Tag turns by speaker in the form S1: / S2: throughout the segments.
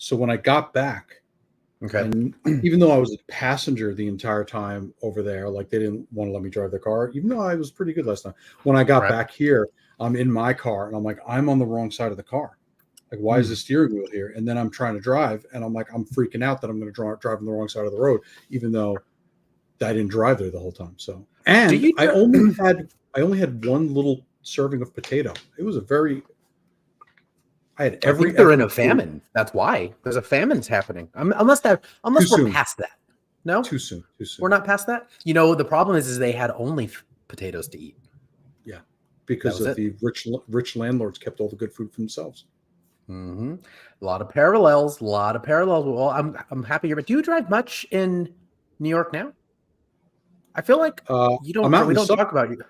S1: So when I got back,
S2: Okay.
S1: and even though I was a passenger the entire time over there, like they didn't want to let me drive their car, even though I was pretty good last time. When I got back here, I'm in my car and I'm like, I'm on the wrong side of the car. Like, why is the steering wheel here? And then I'm trying to drive and I'm like, I'm freaking out that I'm going to drive on the wrong side of the road, even though I didn't drive there the whole time. So, and I only had one little serving of potato. It was I think
S2: they're in a famine. That's why there's a famine's happening. Unless we're past that. No,
S1: too soon.
S2: We're not past that. You know, the problem is they had only potatoes to eat.
S1: Yeah, because of the rich landlords kept all the good food for themselves.
S2: Mm-hmm. A lot of parallels. Well, I'm happy here. But do you drive much in New York now? I feel like you don't. We don't talk about you.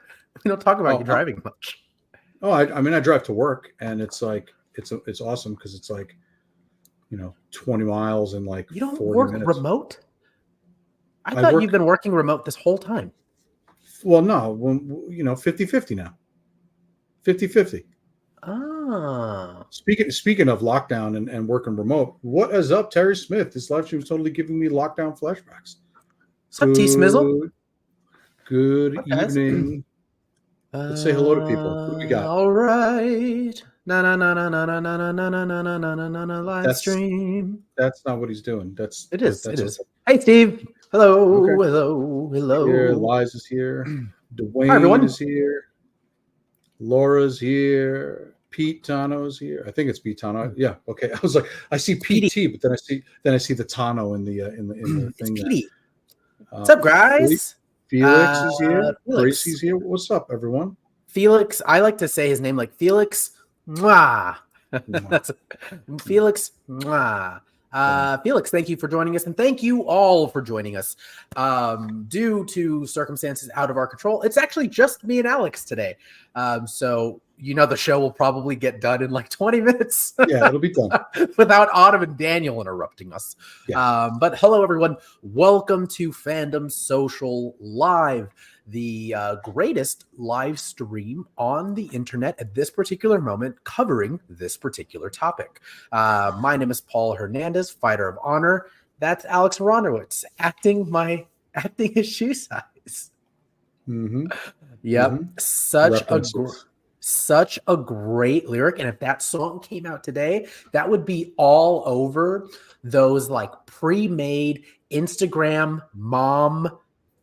S2: We don't talk about you driving much.
S1: Oh, I mean, I drive to work, and it's like it's awesome because it's like, 20 miles in like 40 minutes. You don't work
S2: remote? I thought you've been working remote this whole time.
S1: Well, no, 50-50 now. 50-50.
S2: Ah.
S1: Speaking of lockdown and working remote, what is up, Terry Smith? This live stream is totally giving me lockdown flashbacks.
S2: What's up, T Smizzle?
S1: Good evening. Let's say hello to people. Who do we got?
S2: All right. Live stream.
S1: That's not what he's doing.
S2: It is. Hey, Steve. Hello.
S1: Okay.
S2: Hello.
S1: Here, Liz is here. Dwayne is here. Laura's here. Pete Tano's here. I think it's Pete Tano. Yeah. Okay. I was like, I see PT, but then I see the Tano in the thing.
S2: Petey. What's up, guys?
S1: Felix is here. Gracie's here. What's up, everyone?
S2: Felix. I like to say his name like Felix. Mwah. Felix. Mwah. Felix, thank you for joining us, and thank you all for joining us. Due to circumstances out of our control, it's actually just me and Alex today. So the show will probably get done in like 20 minutes.
S1: Yeah, it'll be done
S2: without Autumn and Daniel interrupting us.
S1: Yeah.
S2: But hello, everyone. Welcome to Fandom Social Live, the greatest live stream on the internet at this particular moment, covering this particular topic. My name is Paul Hernandez, fighter of honor. That's Alex Ronowitz, acting his shoe size.
S1: Mm-hmm.
S2: Yep. Mm-hmm. Such a great lyric. And if that song came out today, that would be all over those like pre-made Instagram mom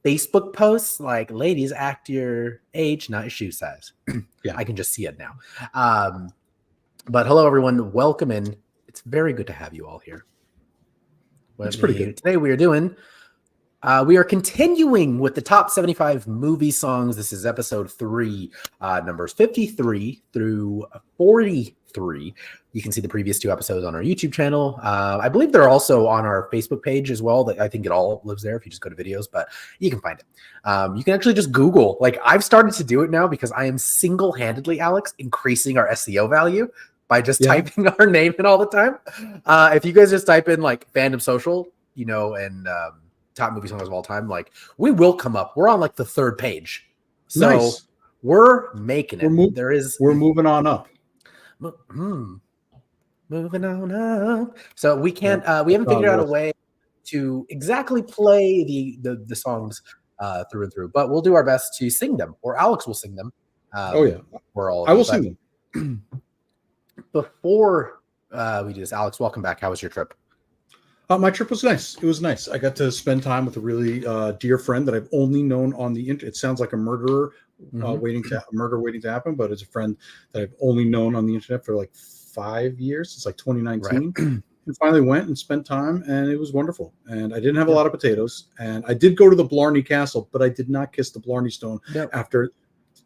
S2: Facebook posts, like, ladies, act your age, not your shoe size. Yeah, I can just see it now. But hello, everyone. Welcome in. It's very good to have you all here.
S1: It's pretty good.
S2: Today we are continuing with the top 75 movie songs. This is episode 3, numbers 53 through 43. You can see the previous 2 episodes on our YouTube channel. I believe they're also on our Facebook page as well. I think it all lives there if you just go to videos, but you can find it. You can actually just Google. Like, I've started to do it now because I am single-handedly, Alex, increasing our SEO value by just typing our name in all the time. If you guys just type in like Fandom Social, and top movie songs of all time, like, we will come up. We're on like the 3rd page. So nice. We're making it.
S1: We're moving on up.
S2: Moving on up. So we can't we haven't figured out a way to exactly play the songs through and through, but we'll do our best to sing them, or Alex will sing them.
S1: I will sing them.
S2: Before we do this, Alex, welcome back. How was your trip?
S1: My trip was nice. It was nice. I got to spend time with a really dear friend that I've only known on the internet. It sounds like a murder waiting to happen, but it's a friend that I've only known on the internet for like 5 years. It's like 2019. Right. And finally went and spent time, and it was wonderful. And I didn't have a lot of potatoes. And I did go to the Blarney Castle, but I did not kiss the Blarney Stone after.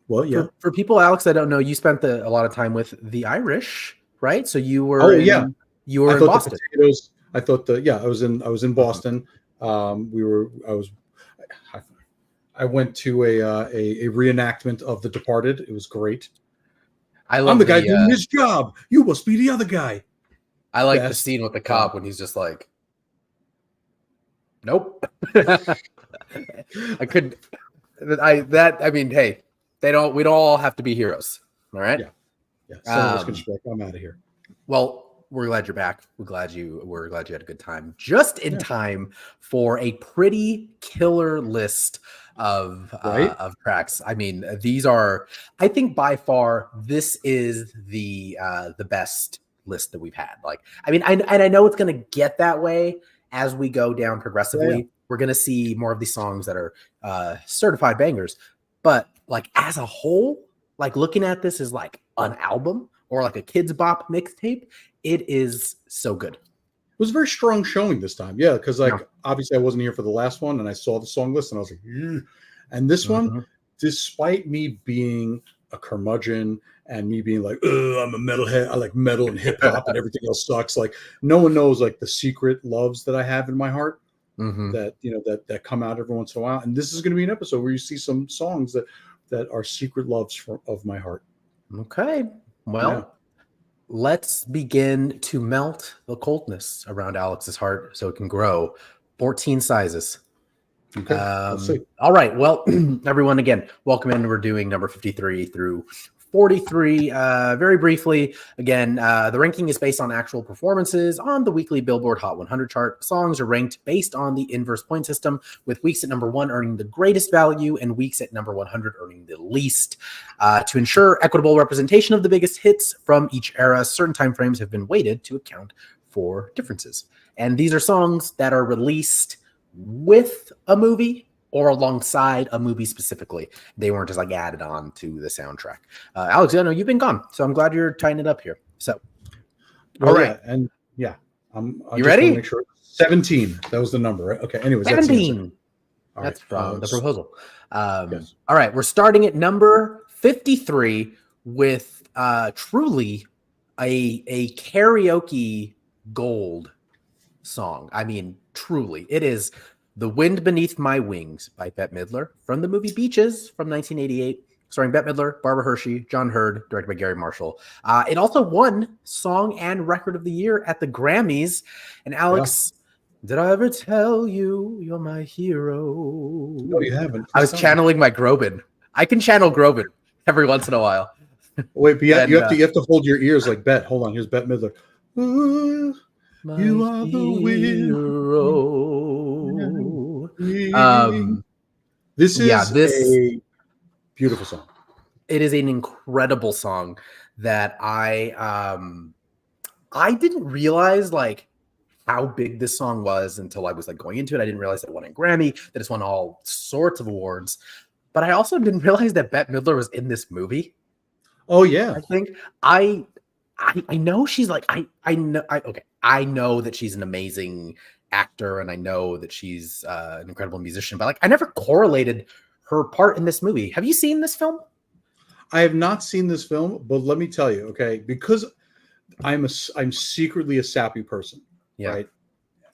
S1: Well, yeah.
S2: For people, Alex, that don't know, you spent a lot of time with the Irish, right? So you were. You were in Boston.
S1: I was in Boston. I went to a reenactment of The Departed. It was great. I'm the guy doing his job. You must be the other guy.
S2: I like the scene with the cop when he's just like, nope. I couldn't. I mean, hey, we don't all have to be heroes. All right.
S1: Yeah. So I'm out of here.
S2: Well, we're glad you're back. We're glad you had a good time. Just in time for a pretty killer list of tracks. I mean, these are, I think by far, this is the best list that we've had. Like, I mean, I know it's going to get that way as we go down progressively. Yeah. We're going to see more of these songs that are certified bangers, but like as a whole, like looking at this as like an album or like a Kids Bop mixtape, it is so good.
S1: It was a very strong showing this time. Yeah, because obviously I wasn't here for the last one, and I saw the song list, and I was like, ew. And this one, despite me being a curmudgeon and me being like, I'm a metalhead, I like metal and hip hop and everything else sucks. Like no one knows like the secret loves that I have in my heart that, you know, that come out every once in a while. And this is going to be an episode where you see some songs that are secret loves of my heart.
S2: Okay. Well, let's begin to melt the coldness around Alex's heart so it can grow 14 sizes.
S1: Okay. Let's see.
S2: All right. Well, everyone, again, welcome in. We're doing number 53 through 43. Very briefly, again, the ranking is based on actual performances on the weekly Billboard Hot 100 chart. Songs are ranked based on the inverse point system, with weeks at number 1 earning the greatest value and weeks at number 100 earning the least. To ensure equitable representation of the biggest hits from each era, certain timeframes have been weighted to account for differences. And these are songs that are released with a movie or alongside a movie specifically. They weren't just like added on to the soundtrack. Alex, I know you've been gone, so I'm glad you're tying it up here. So,
S1: all right. And you
S2: ready?
S1: Make sure 17. That was the number, right? Okay. Anyways,
S2: 17. That's from the proposal. Yes. All right. We're starting at number 53 with truly a karaoke gold song. I mean, truly, it is "The Wind Beneath My Wings" by Bette Midler from the movie Beaches from 1988, starring Bette Midler, Barbara Hershey, John Hurd, directed by Gary Marshall. It also won Song and Record of the Year at the Grammys. And Alex, did I ever tell you you're my hero?
S1: No, you haven't.
S2: I was channeling my Groban. I can channel Groban every once in a while.
S1: Wait, but you have to hold your ears like Bette. Hold on, here's Bette Midler. Ooh, you are the hero. This is a beautiful song.
S2: It is an incredible song that I didn't realize like how big this song was until I was like going into it. I didn't realize that it won a Grammy, that it's won all sorts of awards. But I also didn't realize that Bette Midler was in this movie.
S1: Oh yeah.
S2: I think I know she's like I know that she's an amazing actor and I know that she's an incredible musician, but like I never correlated her part in this movie. Have you seen this film?
S1: I have not seen this film, but let me tell you, okay, because I'm secretly a sappy person, right?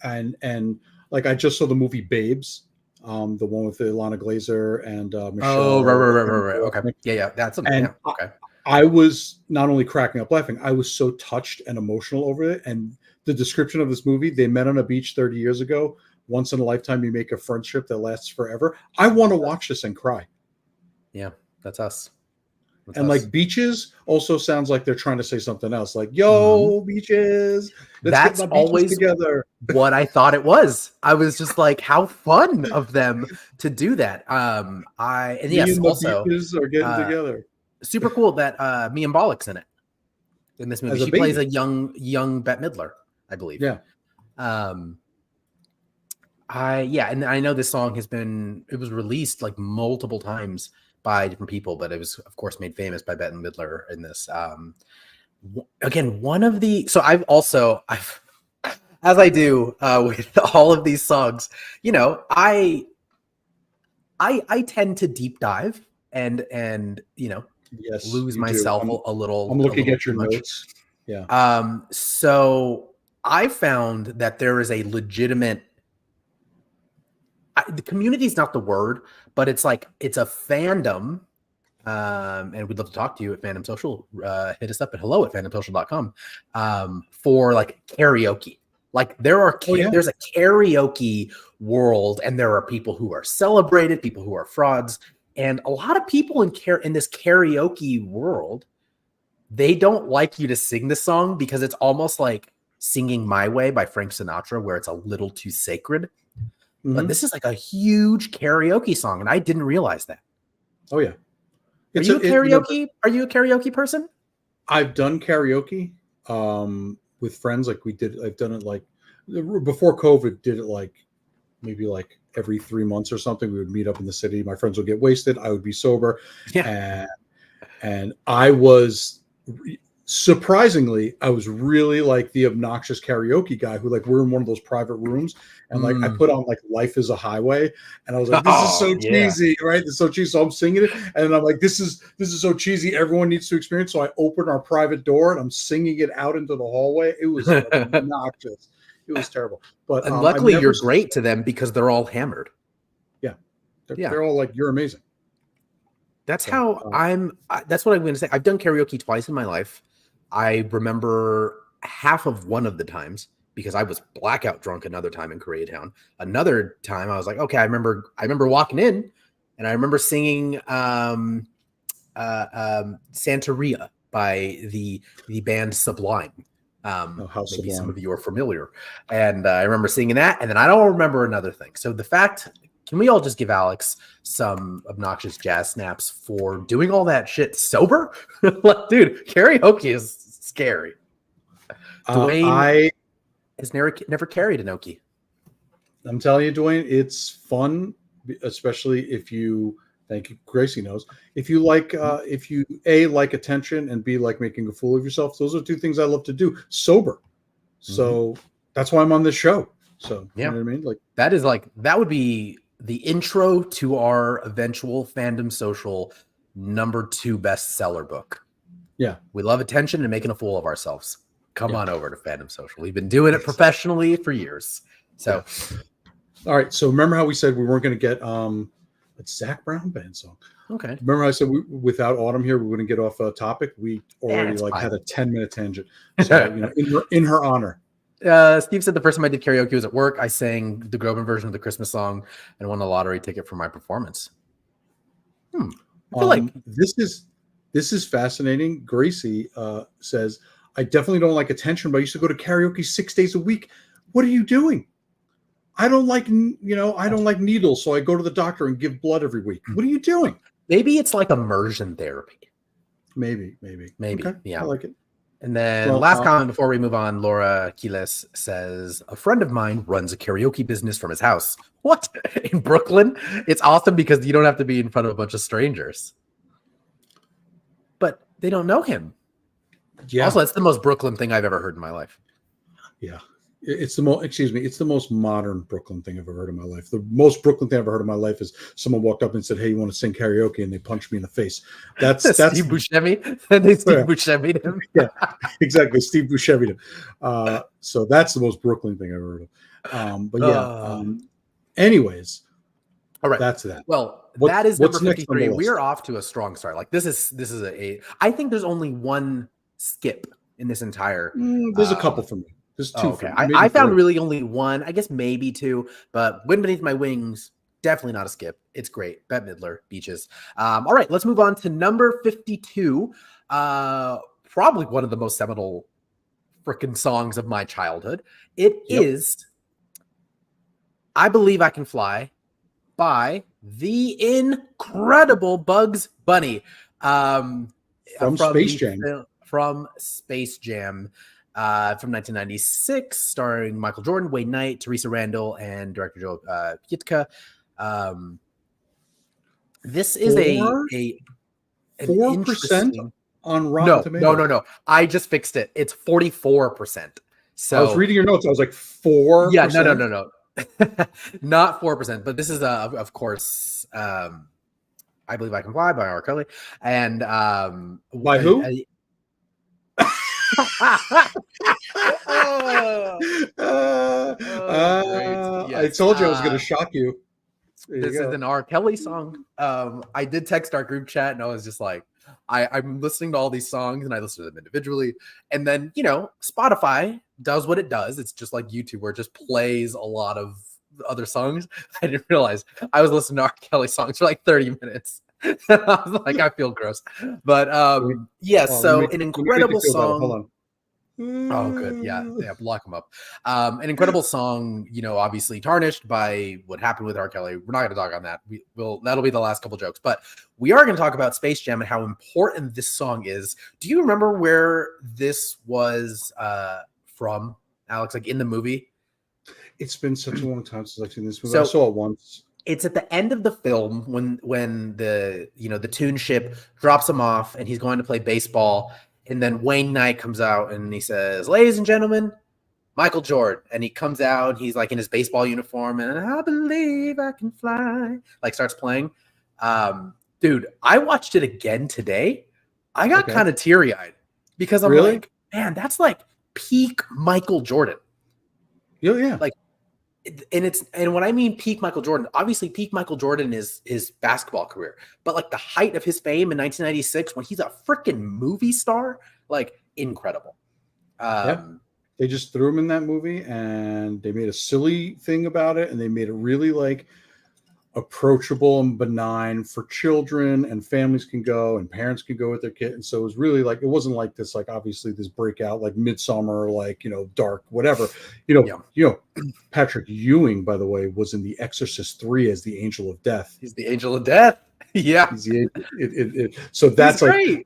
S1: And like I just saw the movie Babes, the one with Ilana Glazer and Michelle.
S2: Oh, right. Okay, yeah, that's something. Okay.
S1: I was not only cracking up laughing, I was so touched and emotional over it. And the description of this movie, they met on a beach 30 years ago. Once in a lifetime, you make a friendship that lasts forever. I want to watch this and cry.
S2: Yeah, that's us.
S1: Like Beaches also sounds like they're trying to say something else. Like, yo, Beaches.
S2: That's always together. What I thought it was. I was just like, how fun of them to do that. Also
S1: Beaches are getting together.
S2: Super cool that Mia Bollock's in it in this movie. She plays a young Bette Midler, I believe.
S1: Yeah.
S2: And I know this song it was released like multiple times by different people, but it was of course made famous by Bette Midler in this. Again, I've as I do with all of these songs, you know, I tend to deep dive and you know, lose myself a little.
S1: I'm looking at your notes.
S2: Yeah. So I found that there is a legitimate. The community is not the word, but it's a fandom. And we'd love to talk to you at Fandom Social. Hit us up at hello@fandomsocial.com for like karaoke. Like there's a karaoke world, and there are people who are celebrated, people who are frauds. And a lot of people in this karaoke world they don't like you to sing the song because it's almost like Singing My Way by Frank Sinatra, where it's a little too sacred. But this is like a huge karaoke song, and I didn't realize that.
S1: Oh yeah.
S2: Are you a karaoke person?
S1: I've done karaoke with friends. Like I've done it like before COVID, did it like maybe like every 3 months or something. We would meet up in the city. My friends would get wasted. I would be sober.
S2: Yeah.
S1: And I was surprisingly, I was really like the obnoxious karaoke guy who like we're in one of those private rooms and like I put on like Life is a Highway and I was like, this is so cheesy, right? This is so cheesy. So I'm singing it and I'm like, this is so cheesy. Everyone needs to experience. So I open our private door and I'm singing it out into the hallway. It was obnoxious. It was terrible. But
S2: and luckily you're great to them because they're all hammered.
S1: Yeah. They're all like, you're amazing.
S2: That's how that's what I'm going to say. I've done karaoke twice in my life. I remember half of one of the times because I was blackout drunk another time in Koreatown. Another time I was like, okay, I remember walking in and I remember singing Santeria by the band Sublime. Maybe some of you are familiar. And I remember singing that, and then I don't remember another thing. So can we all just give Alex some obnoxious jazz snaps for doing all that shit sober? Like, dude, karaoke is scary. Dwayne has never carried an okie.
S1: I'm telling you, Dwayne, it's fun, especially if you. Thank you, Gracie knows. If you like, if you A, like attention, and B, like making a fool of yourself, those are two things I love to do sober. So that's why I'm on this show. So you know what I mean? Like
S2: that would be the intro to our eventual Fandom Social #2 bestseller book.
S1: Yeah.
S2: We love attention and making a fool of ourselves. Come on over to Fandom Social. We've been doing it professionally for years. So,
S1: all right. So remember how we said we weren't going to get a Zach Brown band song.
S2: Okay.
S1: Remember I said without Autumn here, we wouldn't get off a topic. We already had a 10-minute tangent. So, in her honor.
S2: Steve said the first time I did karaoke was at work. I sang the Groban version of the Christmas song and won a lottery ticket for my performance. I feel like
S1: this is fascinating. Gracie says, I definitely don't like attention, but I used to go to karaoke 6 days a week. What are you doing? I don't like needles, so I go to the doctor and give blood every week. What are you doing?
S2: Maybe it's like immersion therapy.
S1: Maybe. Okay.
S2: Yeah.
S1: I like it.
S2: And then last comment before we move on, Laura Quiles says, a friend of mine runs a karaoke business from his house. What? In Brooklyn? It's awesome because you don't have to be in front of a bunch of strangers. But they don't know him. Yeah. Also, that's the most Brooklyn thing I've ever heard in my life.
S1: Yeah. It's the most modern Brooklyn thing I've ever heard in my life. The most Brooklyn thing I've ever heard in my life is someone walked up and said, "Hey, you want to sing karaoke?" and they punched me in the face. That's
S2: Steve Buscemi. They Steve Buscemi'd him.
S1: Yeah, exactly. Steve Buscemi'd him. So that's the most Brooklyn thing I've ever heard of. Anyways,
S2: all right.
S1: That's that.
S2: Well, that is number 53. We are off to a strong start. Like this is I think there's only one skip in this entire.
S1: There's a couple for me. There's two.
S2: Okay. I found really only one, I guess maybe two, but Wind Beneath My Wings, definitely not a skip. It's great. Bette Midler, Beaches. All right, let's move on to number 52. Probably one of the most seminal freaking songs of my childhood. It is I Believe I Can Fly by the incredible Bugs Bunny. From
S1: Space Jam.
S2: From Space Jam. From 1996, starring Michael Jordan, Wayne Knight, Teresa Randall, and director Joe Yitka. This is a
S1: 4% on Rotten Tomatoes.
S2: No. I just fixed it. It's 44%. So
S1: I was reading your notes. I was like 4%.
S2: Yeah, no. Not 4%, but this is of course I Believe I Can Fly by R. Kelly. And
S1: by who? I told you I was going to shock you.
S2: This is an R. Kelly song. I did text our group chat and I was just like, I'm listening to all these songs and I listen to them individually. And then, Spotify does what it does. It's just like YouTube where it just plays a lot of other songs. I didn't realize I was listening to R. Kelly songs for like 30 minutes. I was like, I feel gross. But yes, so an
S1: Let me make you
S2: incredible
S1: feel better. Hold
S2: song.
S1: on.
S2: Oh, good. Yeah. Block them up. An incredible song, obviously tarnished by what happened with R. Kelly. We're not going to talk on that. That'll be the last couple jokes, but we are going to talk about Space Jam and how important this song is. Do you remember where this was from, Alex? Like in the movie?
S1: It's been such a long time since I've seen this movie.
S2: So,
S1: I saw it once.
S2: It's at the end of the film when the Toon Ship drops him off and he's going to play baseball. And then Wayne Knight comes out and he says, "Ladies and gentlemen, Michael Jordan." And he comes out, he's like in his baseball uniform, and "I believe I can fly," like starts playing. Dude, I watched it again today. I got kind of teary-eyed because I'm like, man, that's like peak Michael Jordan.
S1: Yeah.
S2: Like, and when I mean peak Michael Jordan, obviously peak Michael Jordan is his basketball career, but like the height of his fame in 1996 when he's a freaking movie star, like incredible.
S1: They just threw him in that movie and they made a silly thing about it, and they made it really like approachable and benign for children, and families can go and parents can go with their kid. And so it was really like, it wasn't like this, like obviously this breakout, like Midsummer, like, dark, whatever, Patrick Ewing, by the way, was in The Exorcist 3 as the Angel of Death.
S2: He's the Angel of Death. Yeah.
S1: So that's like,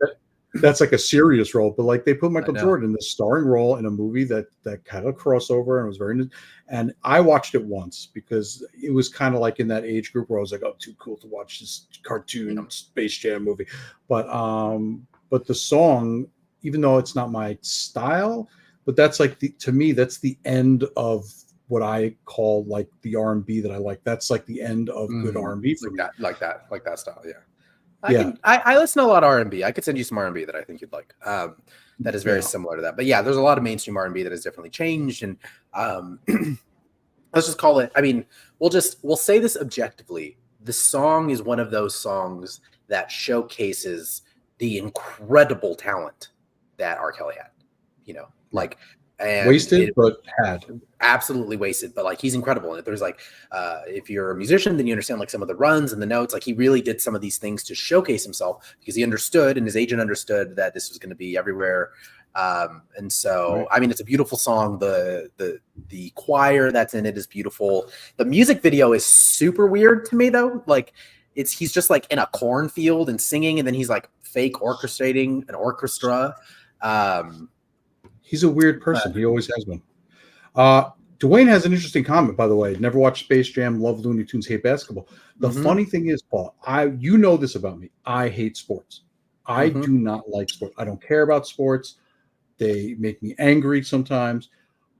S1: that's like a serious role, but like they put Michael Jordan in this starring role in a movie that had a crossover and was very, and I watched it once because it was kind of like in that age group where I was like, oh, too cool to watch this cartoon Space Jam movie. But the song, even though it's not my style, but that's like to me, that's the end of what I call like the R&B that I like. That's like the end of good R&B for me.
S2: Like that style. Yeah. I listen to a lot of R&B. I could send you some R&B that I think you'd like. That is very similar to that. But yeah, there's a lot of mainstream R&B that has definitely changed. And let's just call it. I mean, we'll say this objectively. The song is one of those songs that showcases the incredible talent that R. Kelly had. And
S1: wasted, but had
S2: absolutely wasted, but like he's incredible. And there's like, if you're a musician, then you understand like some of the runs and the notes. Like he really did some of these things to showcase himself because he understood, and his agent understood that this was going to be everywhere. And so, I mean, it's a beautiful song. The choir that's in it is beautiful. The music video is super weird to me though. Like he's just like in a cornfield and singing, and then he's like fake orchestrating an orchestra.
S1: He's a weird person. He always has been. Dwayne has an interesting comment, by the way. Never watched Space Jam, love Looney Tunes, hate basketball. The funny thing is, Paul, you know this about me. I hate sports. I do not like sports. I don't care about sports. They make me angry sometimes.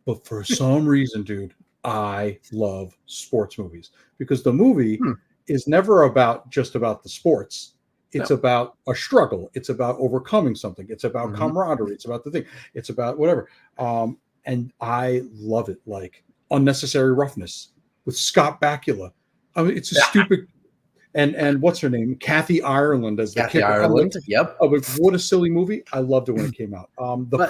S1: But for some reason, dude, I love sports movies because the movie is never just about the sports. It's about a struggle. It's about overcoming something. It's about camaraderie. It's about the thing. It's about whatever. And I love it. Like Unnecessary Roughness with Scott Bakula. I mean, it's a stupid. And what's her name? Kathy Ireland as the
S2: Kathy Ireland. Yep.
S1: Oh, but what a silly movie. I loved it when it came out. The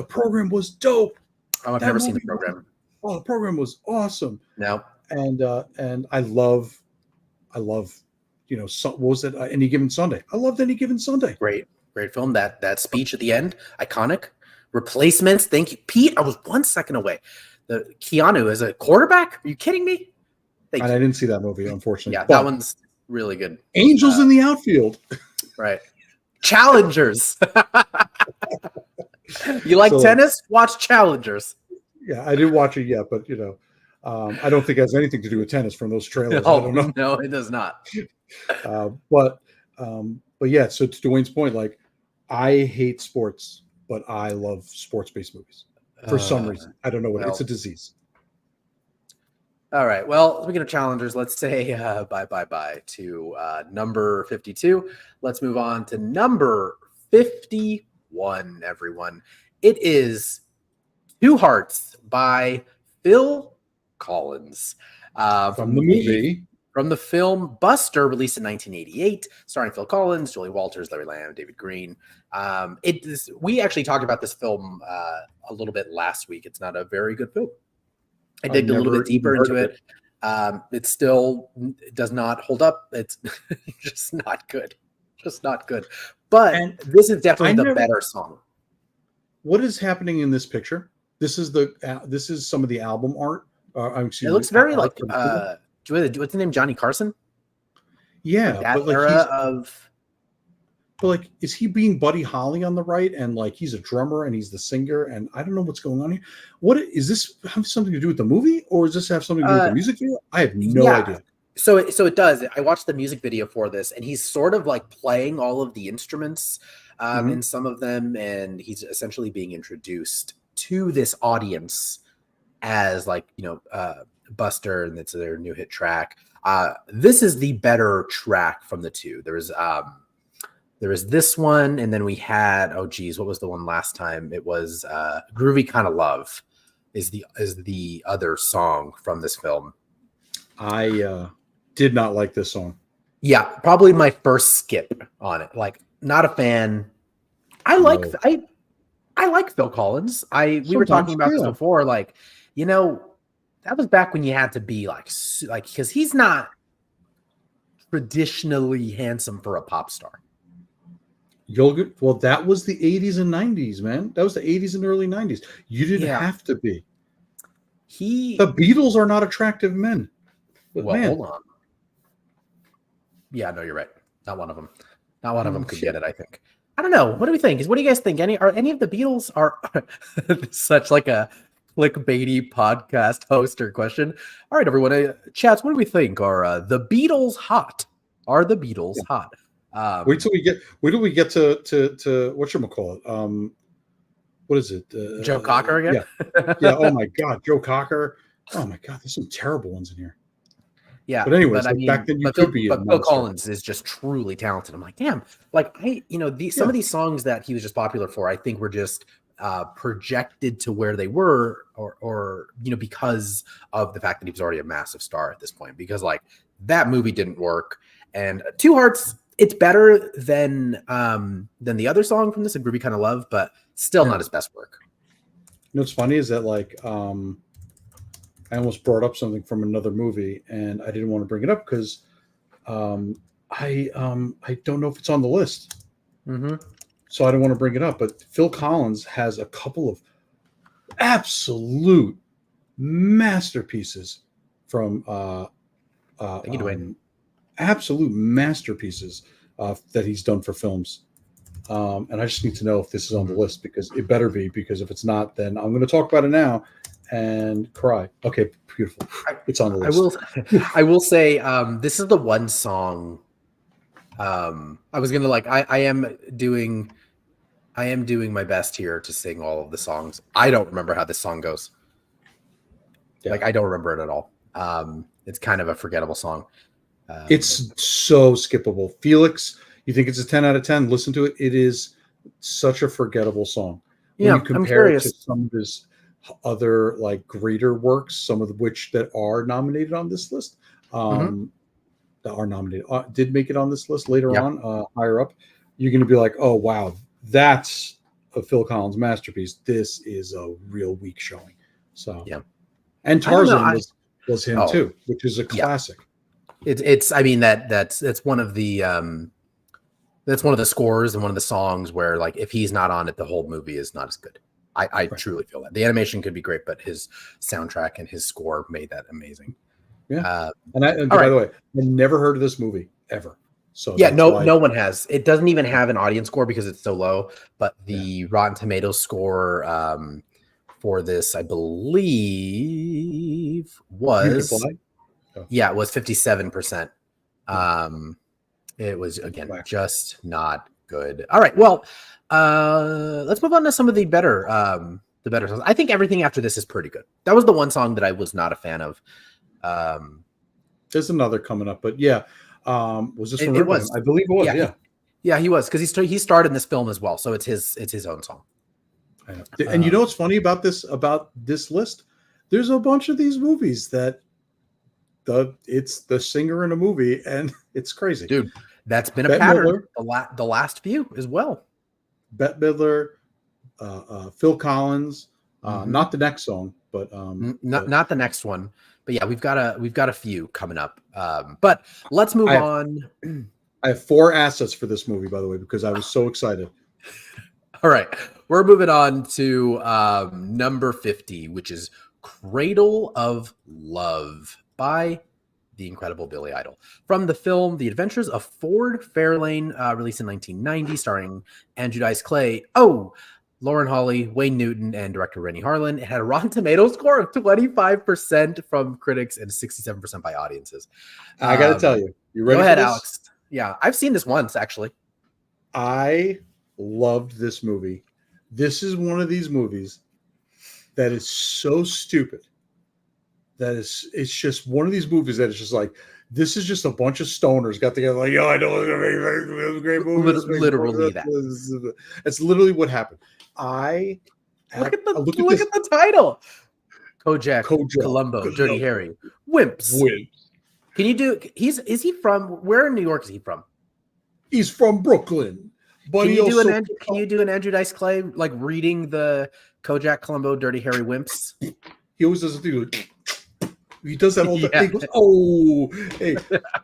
S1: program was dope.
S2: I've never seen the program.
S1: Oh, the program was awesome.
S2: No.
S1: And I love. What was it? Any Given Sunday. I loved Any Given Sunday.
S2: Great film. That speech at the end, iconic. Replacements. Thank you, Pete. I was 1 second away. The Keanu as a quarterback. Are you kidding me?
S1: I didn't see that movie, unfortunately.
S2: Yeah, that one's really good.
S1: Angels in the Outfield.
S2: Right. Challengers. You like tennis? Watch Challengers.
S1: Yeah, I didn't watch it yet, but I don't think it has anything to do with tennis from those trailers. I don't know.
S2: No, it does not.
S1: But yeah, so to Dwayne's point, like I hate sports, but I love sports-based movies for some reason. I don't know what. It's a disease.
S2: All right. Well, speaking of challengers, let's say bye to number 52. Let's move on to number 51, everyone. It is Two Hearts by Phil Collins.
S1: From the movie.
S2: From the film Buster, released in 1988, starring Phil Collins, Julie Walters, Larry Lamb, David Green. We actually talked about this film a little bit last week. It's not a very good film. I digged a little bit deeper into it. It still does not hold up. It's just not good. Just not good. But
S1: And
S2: this is definitely the
S1: never,
S2: better song.
S1: what is happening in this picture? This is some of the album art.
S2: It looks very like
S1: what's
S2: what's the name? Johnny Carson?
S1: yeah,
S2: Like that
S1: but like
S2: era of.
S1: but like, is he being Buddy Holly on the right, and like he's a drummer and he's the singer, and I don't know what's going on here. What is this have something to do with the movie, or does this have something to do with the music video? I have no idea.
S2: So it does. I watched the music video for this, and he's sort of like playing all of the instruments in some of them, and he's essentially being introduced to this audience as like, Buster, and it's their new hit track. This is the better track from the two. There was this one, and then we had, oh geez, what was the one last time? It was Groovy Kind of Love is the other song from this film.
S1: I did not like this song.
S2: Yeah, probably my first skip on it. Like, not a fan. I like Phil Collins. We were talking about this before. Like, that was back when you had to be like because he's not traditionally handsome for a pop star.
S1: Well, that was the 80s and 90s, man. That was the 80s and early 90s. You didn't have to be. The Beatles are not attractive men. But
S2: well, hold on. Yeah, no, you're right. Not one of them. Not one of them could get it, I think. I don't know. What do we think? What do you guys think? Are any of the Beatles are such like a clickbaity podcast host or question? All right, everyone. Chats, what do we think? Are the Beatles hot? Are the Beatles hot?
S1: Wait till we get to whatchamacallit? What is it?
S2: Joe Cocker again?
S1: Yeah. Oh my God, Joe Cocker. Oh my God, there's some terrible ones in here.
S2: Yeah,
S1: but anyways, back then
S2: Phil Collins is just truly talented. I'm like, damn, like some of these songs that he was just popular for, I think were just projected to where they were, or because of the fact that he was already a massive star at this point. Because like that movie didn't work, and Two Hearts, it's better than the other song from this, A Groovy Kind of Love, but still not his best work.
S1: What's funny is that like I almost brought up something from another movie, and I didn't want to bring it up because I don't know if it's on the list, so I don't want to bring it up. But Phil Collins has a couple of absolute masterpieces from absolute masterpieces that he's done for films. And I just need to know if this is on the list, because it better be, because if it's not, then I'm going to talk about it now and cry. Okay, beautiful. It's on the list.
S2: I will say this is the one song I was going to like, I am doing my best here to sing all of the songs. I don't remember how this song goes. Yeah. Like, I don't remember it at all. It's kind of a forgettable song.
S1: It's so skippable. Felix, you think it's a 10 out of 10? Listen to it. It is such a forgettable song. When you compare it to some of his other like greater works, some of which that are nominated on this list, did make it on this list later on, higher up, you're going to be like, oh, wow, that's a Phil Collins masterpiece. This is a real weak showing. So, and Tarzan was him too, which is a classic.
S2: It's I mean that's one of the scores and one of the songs where like if he's not on it, the whole movie is not as good. I truly feel that. The animation could be great, but his soundtrack and his score made that amazing.
S1: Yeah. And by the way, I never heard of this movie ever. So
S2: no one has. It doesn't even have an audience score because it's so low. But the Rotten Tomatoes score for this, I believe, was it was 57%. It was again just not good. All right, well, let's move on to some of the better songs. I think everything after this is pretty good. That was the one song that I was not a fan of.
S1: There's another coming up, but was this from him? I believe it was.
S2: Yeah, he was, because he starred in this film as well, so it's his own song.
S1: I know. And you know what's funny about this list? There's a bunch of these movies that it's the singer in a movie, and it's crazy,
S2: dude. That's been a pattern. The last few as well.
S1: Bette Midler, Phil Collins, not the next song, but
S2: not the next one. But yeah, we've got a few coming up. But let's move on.
S1: I have 4 assets for this movie, by the way, because I was so excited.
S2: All right, we're moving on to number 50, which is Cradle of Love by the incredible Billy Idol. From the film The Adventures of Ford Fairlane, released in 1990, starring Andrew Dice Clay, Lauren Holly, Wayne Newton, and director Rennie Harlan. It had a Rotten Tomatoes score of 25% from critics and 67% by audiences.
S1: I got to tell you, you ready?
S2: Go ahead,
S1: for this?
S2: Alex. Yeah, I've seen this once, actually.
S1: I loved this movie. This is one of these movies that is so stupid. It's just one of these movies that is just like, this is just a bunch of stoners got together like, yo, I know it's going to be a great movie.
S2: Literally that.
S1: It's literally what happened.
S2: Look at the title. Kojak, Columbo, Dirty Harry, Wimps. Can you do? Is he from? Where in New York is he from?
S1: He's from Brooklyn. But
S2: can you do an Andrew Dice Clay like reading the Kojak, Columbo, Dirty Harry, Wimps?
S1: He always does a thing. He does that all the time. He goes, oh, hey,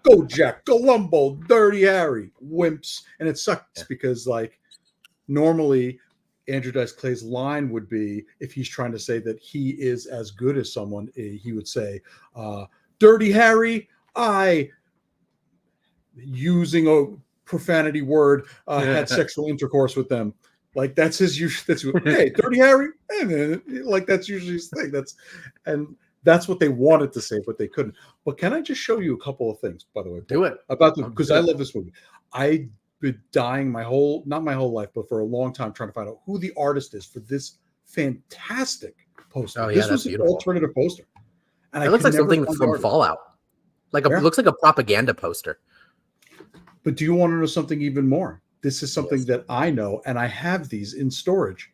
S1: Kojak, Columbo, Dirty Harry, Wimps, and it sucks because like normally Andrew Dice Clay's line would be, if he's trying to say that he is as good as someone, he would say, Dirty Harry, using a profanity word, had sexual intercourse with them. Like that's his usual. Hey, Dirty Harry, and then like that's usually his thing. That's what they wanted to say, but they couldn't. But can I just show you a couple of things, by the way?
S2: Do it.
S1: About them, because I love this movie. I've been dying not my whole life, but for a long time trying to find out who the artist is for this fantastic poster.
S2: Oh, yeah,
S1: this was an alternative poster. And
S2: it looks like something from Fallout. It looks like a propaganda poster.
S1: But do you want to know something even more? This is something that I know, and I have these in storage.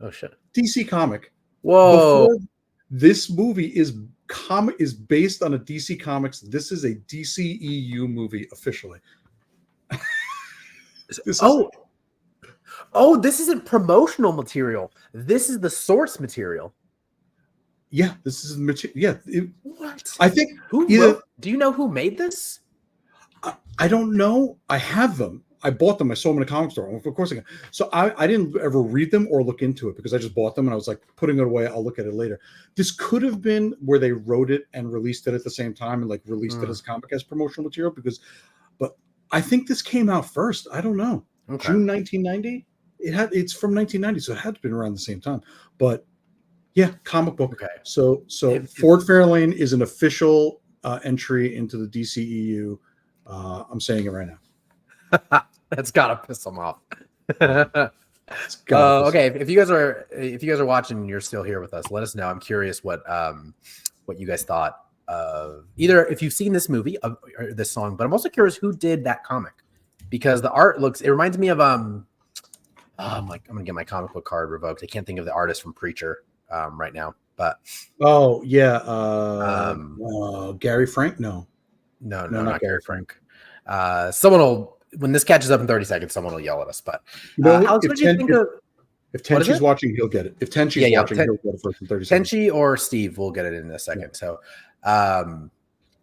S2: Oh, shit.
S1: DC comic.
S2: Whoa.
S1: Before this movie is based on a DC Comics. This is a DCEU movie officially. This
S2: isn't promotional material. This is the source material.
S1: Yeah, this is material. Yeah.
S2: What?
S1: I think
S2: do you know who made this?
S1: I don't know. I have them. I bought them. I saw them in a comic store. Of course I can. So I didn't ever read them or look into it because I just bought them and I was like putting it away. I'll look at it later. This could have been where they wrote it and released it at the same time and like released it as comic as promotional material but I think this came out first. I don't know. Okay. June 1990. It's from 1990, so it had to have been around the same time. But yeah, comic book. Okay. So Ford Fairlane is an official entry into the DCEU. I'm saying it right now.
S2: That's gotta piss them off. Okay, if you guys are watching and you're still here with us, let us know. I'm curious what you guys thought of either if you've seen this movie or this song, but I'm also curious who did that comic because the art it reminds me of I'm gonna get my comic book card revoked. I can't think of the artist from Preacher right now, but
S1: Gary Frank? No,
S2: not Gary Frank. Someone will. When this catches up in 30 seconds, someone will yell at us. But Alex, what do you think of?
S1: If Tenchi's watching, he'll get it. If Tenchi's watching, he'll get it first in 30 seconds.
S2: Tenchi or Steve will get it in a second. Yeah. So,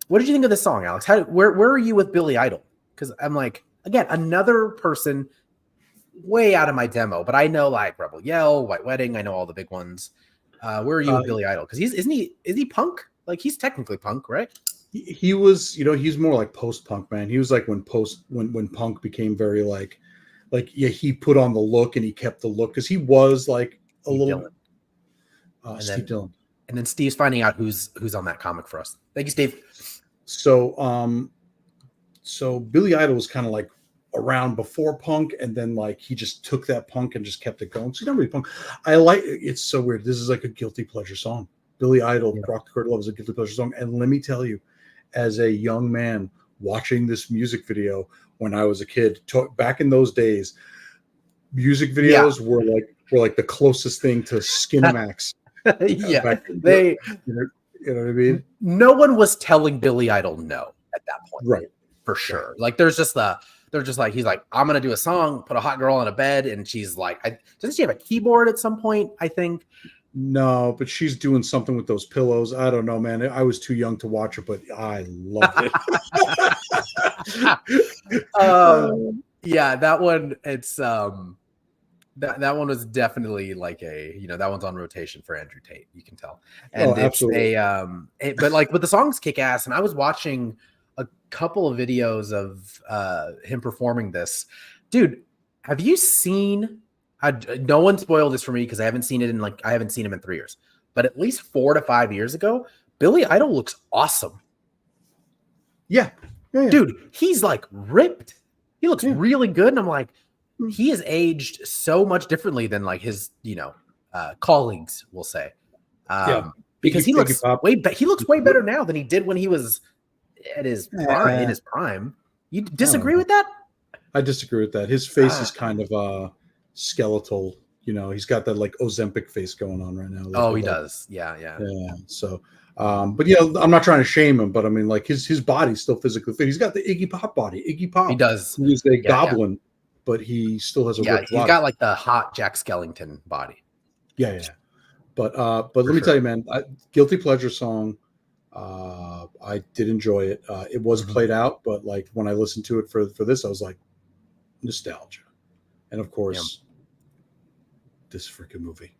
S2: what did you think of this song, Alex? Where are you with Billy Idol? Because I'm like, again, another person way out of my demo, but I know like Rebel Yell, White Wedding. I know all the big ones. Where are you with Billy Idol? Because is he punk? Like he's technically punk, right?
S1: He was, he's more like post-punk, man. He was like when punk became very like he put on the look and he kept the look because he was like a little Steve Dillon.
S2: And then Steve's finding out who's on that comic for us. Thank you, Steve.
S1: So Billy Idol was kind of like around before punk, and then like he just took that punk and just kept it going. So he's not really punk. It's so weird. This is like a guilty pleasure song. Billy Idol, Rock the Cradle Love is a guilty pleasure song. And let me tell you, as a young man watching this music video when I was a kid, back in those days, music videos were like the closest thing to Skinamax.
S2: You
S1: know what I mean?
S2: No one was telling Billy Idol no at that point,
S1: right?
S2: For sure. Like they're just like he's like, I'm gonna do a song, put a hot girl on a bed, and she's like, doesn't she have a keyboard at some point? I think.
S1: No, but she's doing something with those pillows. I don't know, man. I was too young to watch it, but I loved it.
S2: Yeah, that one. It's that one was definitely like that one's on rotation for Andrew Tate. You can tell, and
S1: absolutely.
S2: But like, the songs kick ass. And I was watching a couple of videos of him performing this. Dude, have you seen? No one spoiled this for me because I haven't seen him in 3 years. But at least 4 to 5 years ago, Billy Idol looks awesome.
S1: Yeah.
S2: Dude, he's like ripped. He looks really good, and I'm like, he has aged so much differently than like his colleagues will say. Because he looks way better now than he did when he was at his prime, in his prime. You disagree with that?
S1: I disagree with that. His face is kind of skeletal. He's got that like Ozempic face going on right now.
S2: Oh, he does. Yeah.
S1: So, but yeah, I'm not trying to shame him, but I mean, like his body's still physically fit. He's got the Iggy Pop body. Iggy Pop.
S2: He does.
S1: He's a goblin, but he still has a ripped
S2: he's got like the hot Jack Skellington body.
S1: Yeah. But let me tell you, man, guilty pleasure song. I did enjoy it. It was played out, but like when I listened to it for this, I was like, nostalgia. And of course, this freaking movie.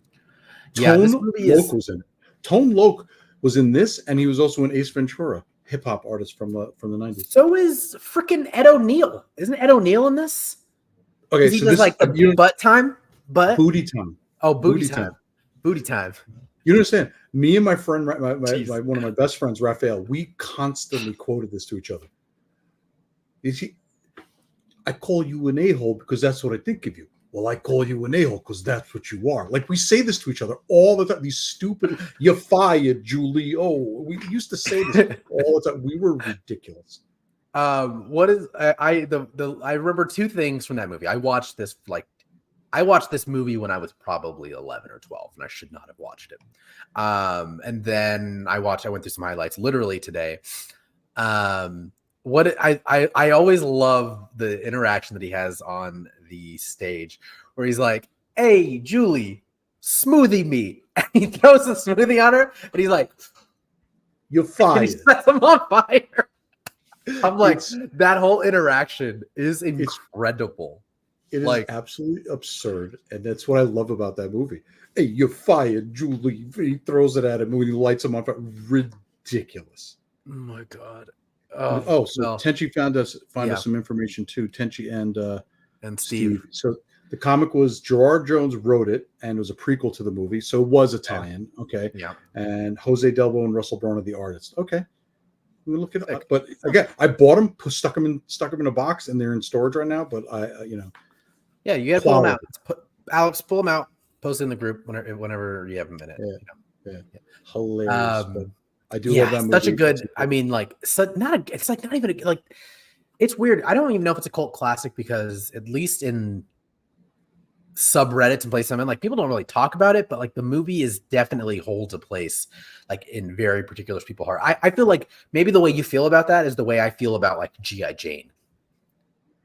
S1: Tone Loc was in it. Tone Loc was in this, and he was also in Ace Ventura, hip hop artist from the 90s.
S2: So is freaking Ed O'Neill. Isn't Ed O'Neill in this?
S1: Okay,
S2: he does like the butt time,
S1: booty time.
S2: Oh, booty time. Booty time.
S1: You understand? Me and my friend, one of my best friends, Raphael, we constantly quoted this to each other. I call you an a-hole because that's what I think of you. Well, I call you an a-hole because that's what you are. Like, we say this to each other all the time. These stupid, you're fired, Julie. Oh, we used to say this all the time. We were ridiculous.
S2: I remember two things from that movie. I watched this movie when I was probably 11 or 12, and I should not have watched it. And then I went through some highlights literally today. I always love the interaction that he has on the stage where he's like, "Hey, Julie, smoothie me." And he throws a smoothie on her, and he's like,
S1: "You're fired."
S2: And he sets him on fire. I'm like, that whole interaction is incredible.
S1: It is absolutely absurd, and that's what I love about that movie. Hey, you're fired, Julie. He throws it at him when he lights him on fire. Ridiculous.
S2: Oh my god.
S1: Tenchi found us some information too. Tenchi and Steve. So the comic was Gerard Jones wrote it, and it was a prequel to the movie, so it was a tie-in. Okay. Yeah. And Jose Delbo and Russell Brown are the artists. Okay. We look it up. But again, I bought them, stuck them in a box, and they're in storage right now. But
S2: yeah, you got to pull them out. Alex, pull them out. Post in the group whenever you have a minute.
S1: Yeah. Hilarious. But I do love that movie.
S2: Such a good. I mean, it's weird. I don't even know if it's a cult classic because at least in subreddits and places I'm in, like, people don't really talk about it, but like the movie is definitely holds a place like in very particular people's heart. I feel like maybe the way you feel about that is the way I feel about like G.I. Jane.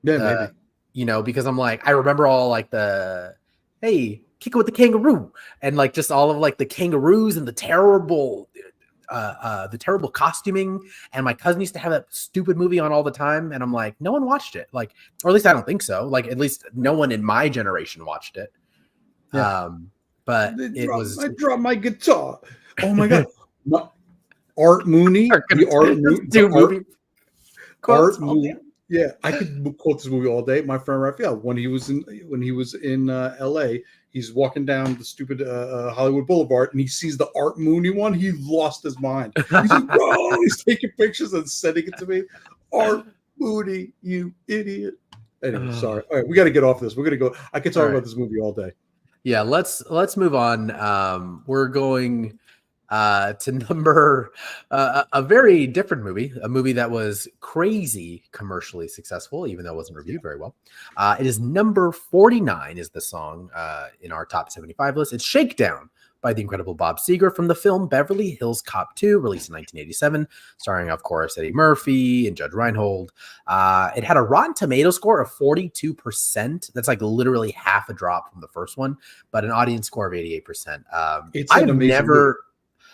S1: Yeah, maybe.
S2: Because I'm like, I remember all like the hey, kick it with the kangaroo, and like just all of like the kangaroos and the terrible costuming. And my cousin used to have that stupid movie on all the time, and I'm like, no one watched it, like, or at least I don't think so. Like, at least no one in my generation watched it. Yeah. But I
S1: dropped my guitar. Oh my god, Art Mooney, Art Mooney. Yeah, I could quote this movie all day. My friend Raphael, when he was in L.A., he's walking down the stupid Hollywood Boulevard, and he sees the Art Mooney one. He lost his mind. He's like, "Bro!" He's taking pictures and sending it to me. Art Mooney, you idiot. Anyway, sorry. All right, we got to get off this. We're gonna go. I could talk about this movie all day.
S2: Yeah, let's move on. We're going to number a very different movie, a movie that was crazy commercially successful, even though it wasn't reviewed very well. It is number 49 is the song in our top 75 list. It's Shakedown by the incredible Bob Seger from the film Beverly Hills Cop 2, released in 1987, starring, of course, Eddie Murphy and Judge Reinhold. It had a Rotten Tomato score of 42%. That's like literally half a drop from the first one, but an audience score of 88%.
S1: It's an amazing movie.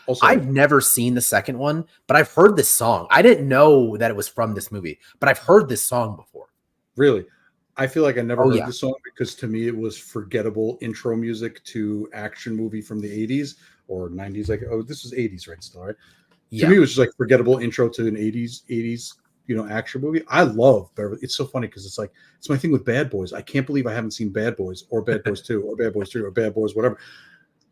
S1: Also,
S2: I've never seen the second one, but I've heard this song. I didn't know that it was from this movie, but I've heard this song before.
S1: Really? I feel like I never heard this song because to me it was forgettable intro music to action movie from the 80s or 90s. Like, oh, this was 80s, right? Still, right? To me, it was just like forgettable intro to an 80s, action movie. I love Beverly. It's so funny because it's like, it's my thing with Bad Boys. I can't believe I haven't seen Bad Boys or Bad Boys 2 or Bad Boys 3 or Bad Boys, whatever.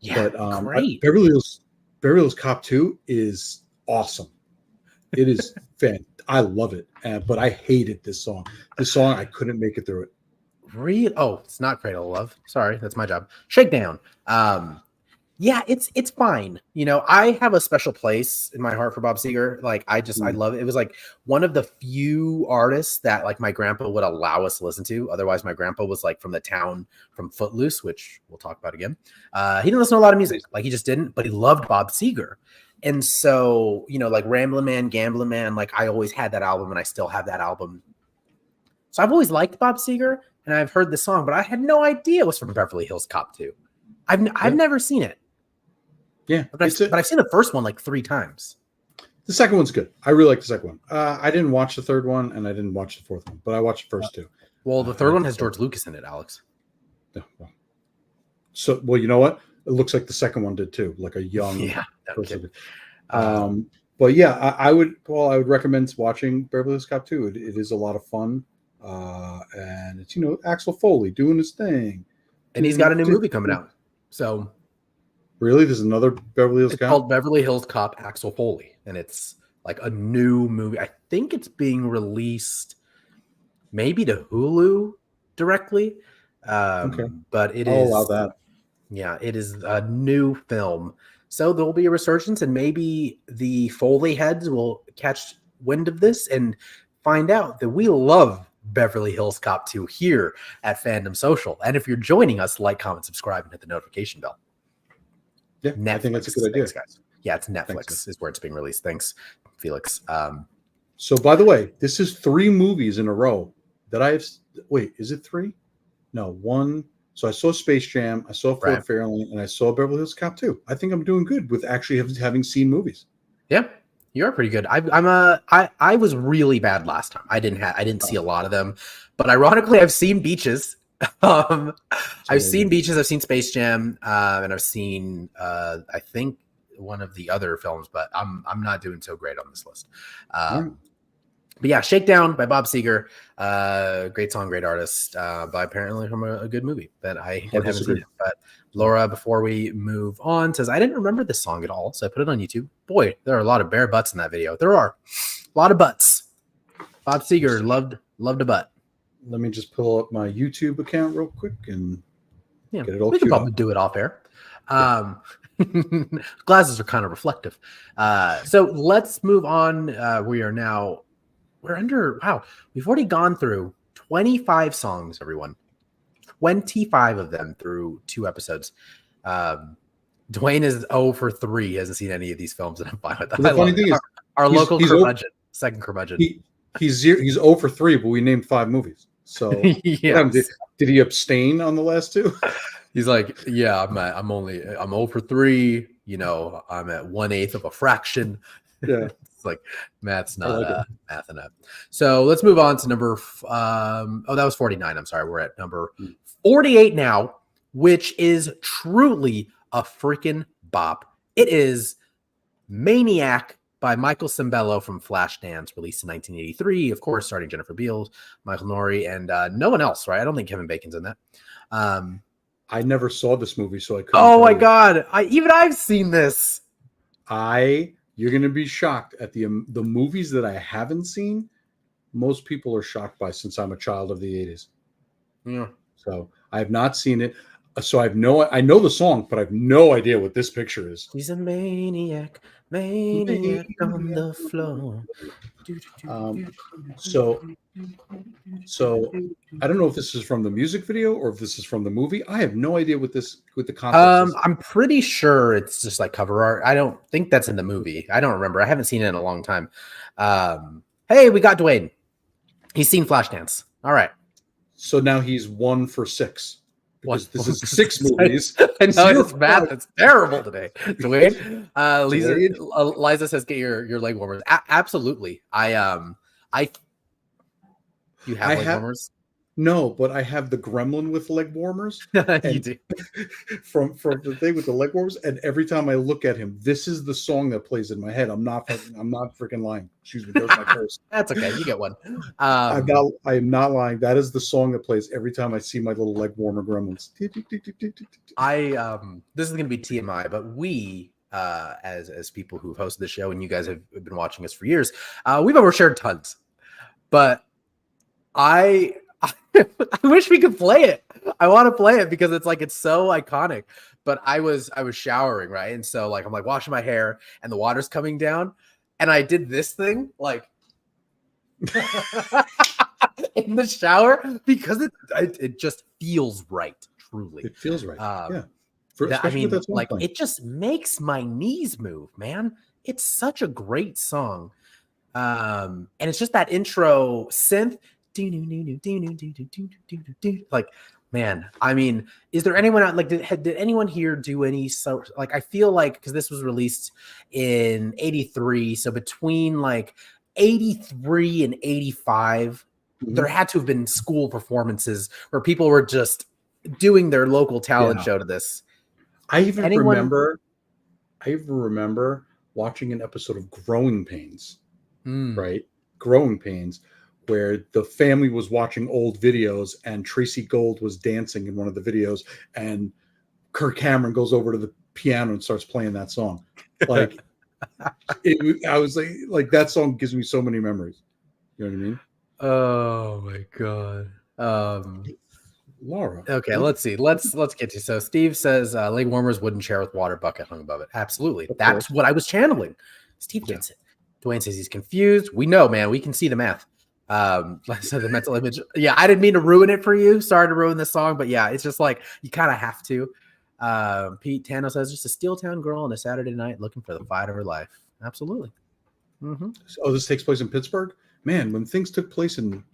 S2: Yeah,
S1: but
S2: great.
S1: Beverly Hills Cop 2 is awesome. It is I love it, but I hated this song. This song, I couldn't make it through it.
S2: Oh, it's not Cradle of Love. Sorry, that's my job. Shakedown. Yeah, it's fine. I have a special place in my heart for Bob Seger. Like, I love it. It was like one of the few artists that like my grandpa would allow us to listen to. Otherwise, my grandpa was like from the town from Footloose, which we'll talk about again. He didn't listen to a lot of music. Like, he just didn't, but he loved Bob Seger. And so, like Ramblin' Man, Gamblin' Man, like I always had that album and I still have that album. So I've always liked Bob Seger and I've heard the song, but I had no idea it was from Beverly Hills Cop 2. I've never seen it.
S1: Yeah.
S2: But I've seen the first one like 3 times.
S1: The second one's good. I really like the second one. I didn't watch the third one and I didn't watch the fourth one, but I watched the first 2.
S2: Well, the third one has George Lucas in it, Alex.
S1: Yeah, well, you know what? It looks like the second one did too, like a young person. But yeah, I would recommend watching Beverly Hills Cop 2. It is a lot of fun. And it's, Axel Foley doing his thing.
S2: And he's got a new movie coming out. So
S1: really, there's another Beverly Hills Cop?
S2: It's called Beverly Hills Cop Axel Foley. And it's like a new movie. I think it's being released maybe to Hulu directly. But it is.
S1: I'll allow that.
S2: Yeah, it is a new film. So there will be a resurgence, and maybe the Foley heads will catch wind of this and find out that we love Beverly Hills Cop 2 here at Fandom Social. And if you're joining us, like, comment, subscribe, and hit the notification bell.
S1: Yeah, Netflix. I think that's a good idea.
S2: Thanks, guys. Yeah, it's Netflix is where it's being released. Thanks, Felix.
S1: So, by the way, this is 3 movies in a row that I have. Wait, is it 3? No, 1. So I saw Space Jam, I saw Ford Fairlane, and I saw Beverly Hills Cop 2. I think I'm doing good with actually having seen movies.
S2: Yeah, you are pretty good. I was really bad last time. I didn't see a lot of them, but ironically, I've seen Beaches. I've seen Beaches. I've seen Space Jam, and I've seen I think one of the other films, but I'm not doing so great on this list. But yeah, Shakedown by Bob Seger. Great song, great artist, but apparently from a good movie that I haven't seen. But Laura, before we move on, says, I didn't remember this song at all, so I put it on YouTube. Boy, there are a lot of bare butts in that video. There are a lot of butts. Bob Seger loved a butt.
S1: Let me just pull up my YouTube account real quick and get it all.
S2: We can probably do it off air. Glasses are kind of reflective. So let's move on. We've already gone through 25 songs, everyone. 25 of them through 2 episodes. Dwayne is 0 for 3. He hasn't seen any of these films, and I'm fine with that.
S1: The funny thing is,
S2: our local curmudgeon, second curmudgeon.
S1: He's 0 for 3, but we named 5 movies. So yes. Did he abstain on the last 2?
S2: He's like, yeah, I'm 0 for 3. I'm at 1/8 of a fraction.
S1: Yeah.
S2: It's like math's not math enough. So let's move on to number that was 49. I'm sorry. We're at number 48 now, which is truly a freaking bop. It is Maniac by Michael Cimbello from Flashdance, released in 1983. Of course, starring Jennifer Beals, Michael Nouri, and no one else, right? I don't think Kevin Bacon's in that.
S1: I never saw this movie, so I couldn't.
S2: Oh my God. I've seen this.
S1: You're going to be shocked at the movies that I haven't seen. Most people are shocked by since I'm a child of the 80s.
S2: Yeah.
S1: So I have not seen it. So I know the song, but I have no idea what this picture is.
S2: He's a maniac on the floor.
S1: So I don't know if this is from the music video or if this is from the movie. I have no idea what the context is.
S2: I'm pretty sure it's just like cover art. I don't think that's in the movie. I don't remember. I haven't seen it in a long time. Hey, we got Dwayne. He's seen Flashdance. All right.
S1: So now he's 1 for 6. Because this is 6 movies.
S2: I know it's math. It's terrible today. Dwayne, Liza says, "Get your leg warmers." Absolutely. You have leg warmers?
S1: No, but I have the gremlin with leg warmers.
S2: You do.
S1: From the thing with the leg warmers, and every time I look at him, this is the song that plays in my head. I'm not freaking lying. Excuse me, there's my curse.
S2: That's okay. You get one.
S1: I am not lying. That is the song that plays every time I see my little leg warmer gremlins.
S2: This is going to be TMI, but we, as people who've hosted the show, and you guys have been watching us for years, we've overshared tons. But I wish we could play it. I want to play it because it's so iconic. But I was showering, right? And so I'm washing my hair and the water's coming down. And I did this thing in the shower because it just feels right. Truly.
S1: It feels right. Yeah.
S2: It just makes my knees move, man. It's such a great song. And it's just that intro synth. Man, I mean, is there anyone out did anyone here do any I feel like because this was released in 83, so between 83 and 85, there had to have been school performances where people were just doing their local talent show to this.
S1: I even remember watching an episode of Growing Pains, right? Growing Pains, where the family was watching old videos and Tracy Gold was dancing in one of the videos, and Kirk Cameron goes over to the piano and starts playing that song. I was like that song gives me so many memories. You know what I mean?
S2: Oh my god.
S1: Laura.
S2: Okay, let's see. Let's get to. So Steve says leg warmers, wooden chair with water bucket hung above it. Absolutely. That's what I was channeling. Steve gets it. Dwayne says he's confused. We know, man. We can see the math. So the mental image. Yeah, I didn't mean to ruin it for you. Sorry to ruin the song, but yeah, it's just you kind of have to. Pete Tano says just a steel town girl on a Saturday night looking for the fight of her life. Absolutely. Mm-hmm.
S1: Oh, this takes place in Pittsburgh? Man, when things took place in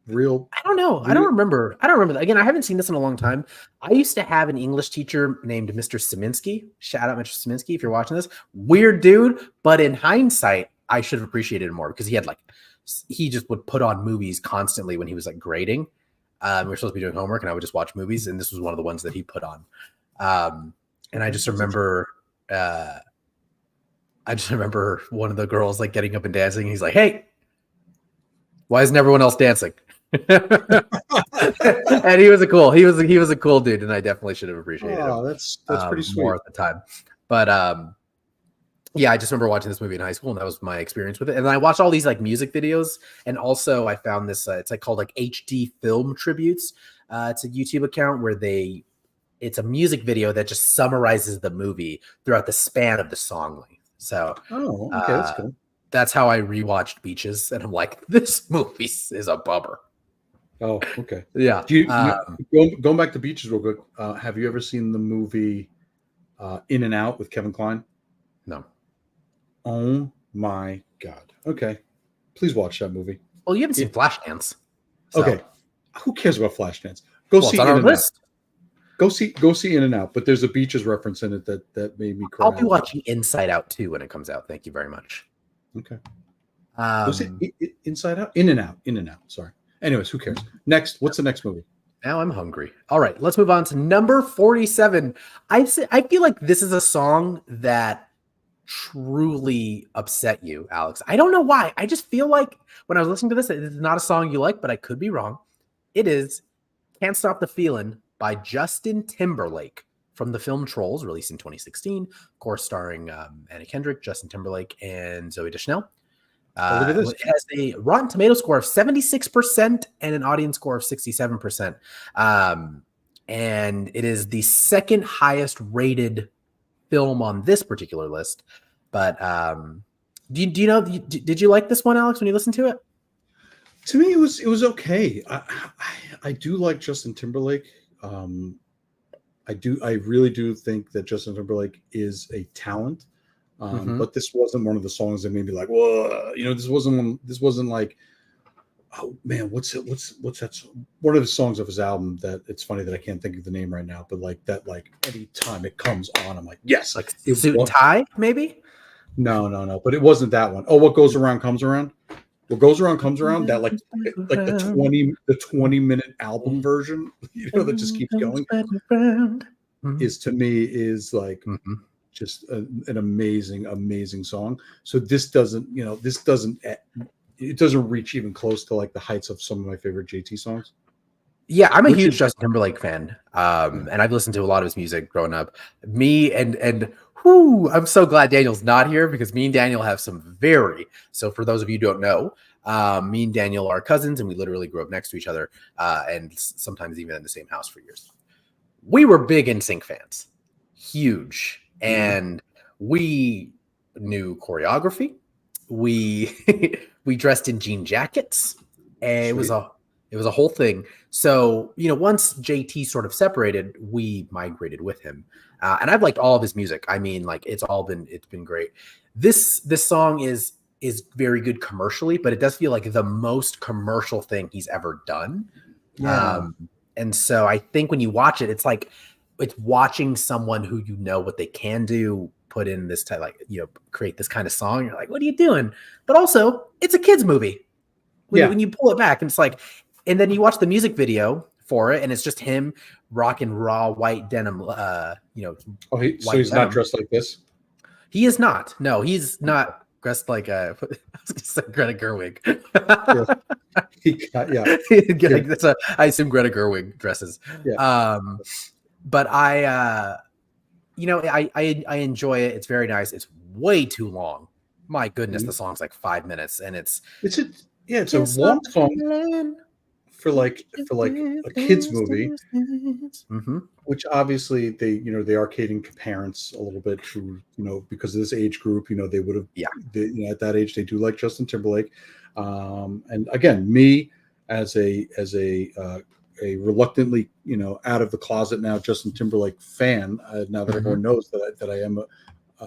S1: real...
S2: I don't know. I don't remember. Again, I haven't seen this in a long time. I used to have an English teacher named Mr. Szyminski. Shout out Mr. Szyminski if you're watching this. Weird dude, but in hindsight, I should have appreciated him more because he just would put on movies constantly when he was grading. We were supposed to be doing homework and I would just watch movies. And this was one of the ones that he put on. And I just remember one of the girls getting up and dancing. And he's like, "Hey, why isn't everyone else dancing?" And he was a cool dude. And I definitely should have appreciated him.
S1: That's pretty sweet.
S2: More at the time. But, yeah, I just remember watching this movie in high school, and that was my experience with it. And then I watched all these music videos, and also I found this. It's called HD Film Tributes. It's a YouTube account where it's a music video that just summarizes the movie throughout the span of the song length. So,
S1: okay, that's cool.
S2: That's how I rewatched Beaches, and I'm like, this movie is a bummer.
S1: Oh, okay.
S2: Yeah.
S1: Going back to Beaches real quick, have you ever seen the movie In and Out with Kevin Kline?
S2: No.
S1: Oh my god. Okay. Please watch that movie.
S2: Well, you haven't seen Flashdance. So.
S1: Okay. Who cares about Flashdance? See In and Out. Go see In and Out, but there's a Beaches reference in it that made me cry.
S2: I'll be watching Inside Out too when it comes out. Thank you very much.
S1: Okay. Go see Inside Out? In and Out. Sorry. Anyways, who cares? Next, what's the next movie?
S2: Now I'm hungry. All right, let's move on to number 47. I feel like this is a song that truly upset you, Alex. I don't know why. I just feel like when I was listening to this, it is not a song you like, but I could be wrong. It is Can't Stop the Feeling by Justin Timberlake from the film Trolls, released in 2016, of course, starring Anna Kendrick, Justin Timberlake, and Zooey Deschanel.
S1: Look at this.
S2: It has a Rotten Tomato score of 76% and an audience score of 67%. and it is the second highest rated film on this particular list. But do you know? Did you like this one, Alex, when you listened to it?
S1: To me, it was okay. I do like Justin Timberlake. I really do think that Justin Timberlake is a talent. But this wasn't one of the songs that made me like, whoa, this wasn't like, oh man, what's that? One of the songs of his album that it's funny that I can't think of the name right now, but like that, like anytime it comes on, I'm like, yes,
S2: like Suit and Tie, maybe.
S1: No, but it wasn't that one. Oh, What Goes Around Comes Around. What Goes Around Comes Around. That like the 20-minute album version, that just keeps going. Is to me is like. Just an amazing song. So this doesn't reach even close to like the heights of some of my favorite JT songs.
S2: Yeah, I'm a huge Justin Timberlake fan, and I've listened to a lot of his music growing up. I'm so glad Daniel's not here, because me and Daniel have some so for those of you who don't know, me and Daniel are cousins, and we literally grew up next to each other, and sometimes even in the same house for years. We were big NSYNC fans, huge. And we knew choreography. We we dressed in jean jackets, and it was a whole thing. So once JT sort of separated, we migrated with him, and I've liked all of his music. I mean, like it's been great. This song is very good commercially, but it does feel like the most commercial thing he's ever done. Yeah. And so I think when you watch it, it's like. It's watching someone who what they can do put in this type, create this kind of song. You're like, what are you doing? But also, it's a kids movie. When you pull it back, and it's like, and then you watch the music video for it, and it's just him rocking raw white denim. So
S1: he's denim. Not dressed like this.
S2: He is not. No, he's not dressed like I was gonna say Greta Gerwig. I assume Greta Gerwig dresses. Yeah. But I enjoy it. It's very nice. It's way too long. My goodness, the song's like 5 minutes, and it's a long song for like a kids movie, which obviously they are catering to parents a little bit who because of this age group, they would have at that age they do like Justin Timberlake, and again, me as a reluctantly, out of the closet now Justin Timberlake fan. Now that everyone knows that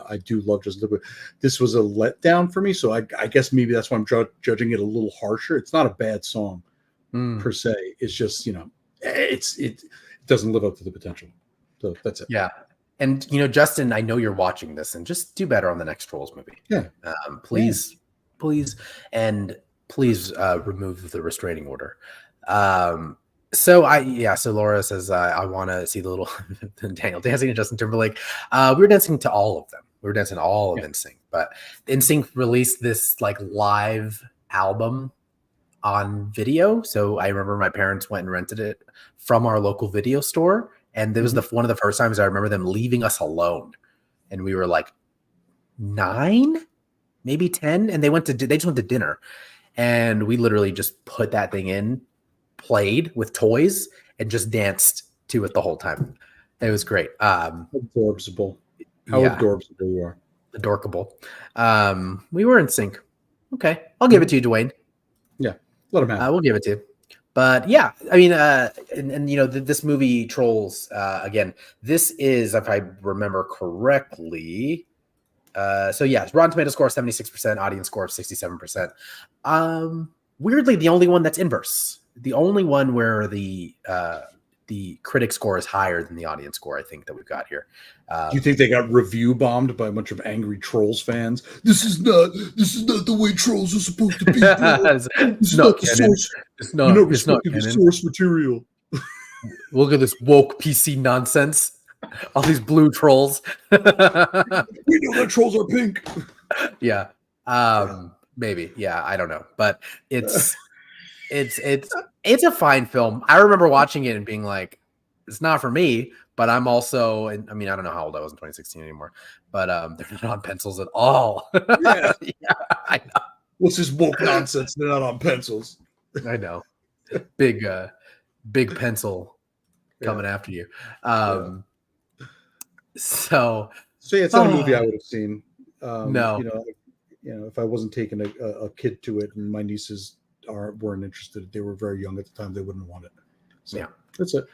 S2: I do love Justin Timberlake. This was a letdown for me, so I guess maybe that's why I'm judging it a little harsher. It's not a bad song per se. It's just it doesn't live up to the potential. So that's it. Yeah, and Justin, I know you're watching this, and just do better on the next Trolls movie.
S1: Yeah,
S2: please, and please remove the restraining order. So Laura says, I want to see the little Daniel dancing to Justin Timberlake. We were dancing to all of them. We were dancing to all of NSYNC, but NSYNC released this like live album on video. So I remember my parents went and rented it from our local video store. And it was one of the first times I remember them leaving us alone. And we were like 9, maybe 10. And they just went to dinner. And we literally just put that thing in, played with toys, and just danced to it the whole time. It was great.
S1: Adorable. How adorable you are.
S2: Adorable. We were in sync. Okay. I'll give it to you, Dwayne.
S1: Yeah. Let him have it.
S2: We'll give it to you. But yeah, I mean, this movie Trolls, again, this is, if I remember correctly, Rotten Tomato score 76%, audience score of 67%. Weirdly, the only one that's inverse. The only one where the critic score is higher than the audience score, I think, that we've got here.
S1: Do you think they got review bombed by a bunch of angry Trolls fans? This is not the way Trolls are supposed to be. It's not the source. It's not the source material.
S2: Look at this woke PC nonsense. All these blue trolls.
S1: We know that trolls are pink.
S2: Yeah. Maybe. Yeah, I don't know. But it's a fine film. I remember watching it and being like, it's not for me, but I'm also, I mean, I don't know how old I was in 2016 anymore, but they're not on pencils at all.
S1: Yeah.
S2: Yeah, I know.
S1: What's this woke nonsense? They're not on pencils.
S2: I know. Big pencil coming after you. So
S1: it's not a movie I would have seen.
S2: No.
S1: If I wasn't taking a kid to it, and my nieces weren't interested, they were very young at the time, they wouldn't want it. So that's it.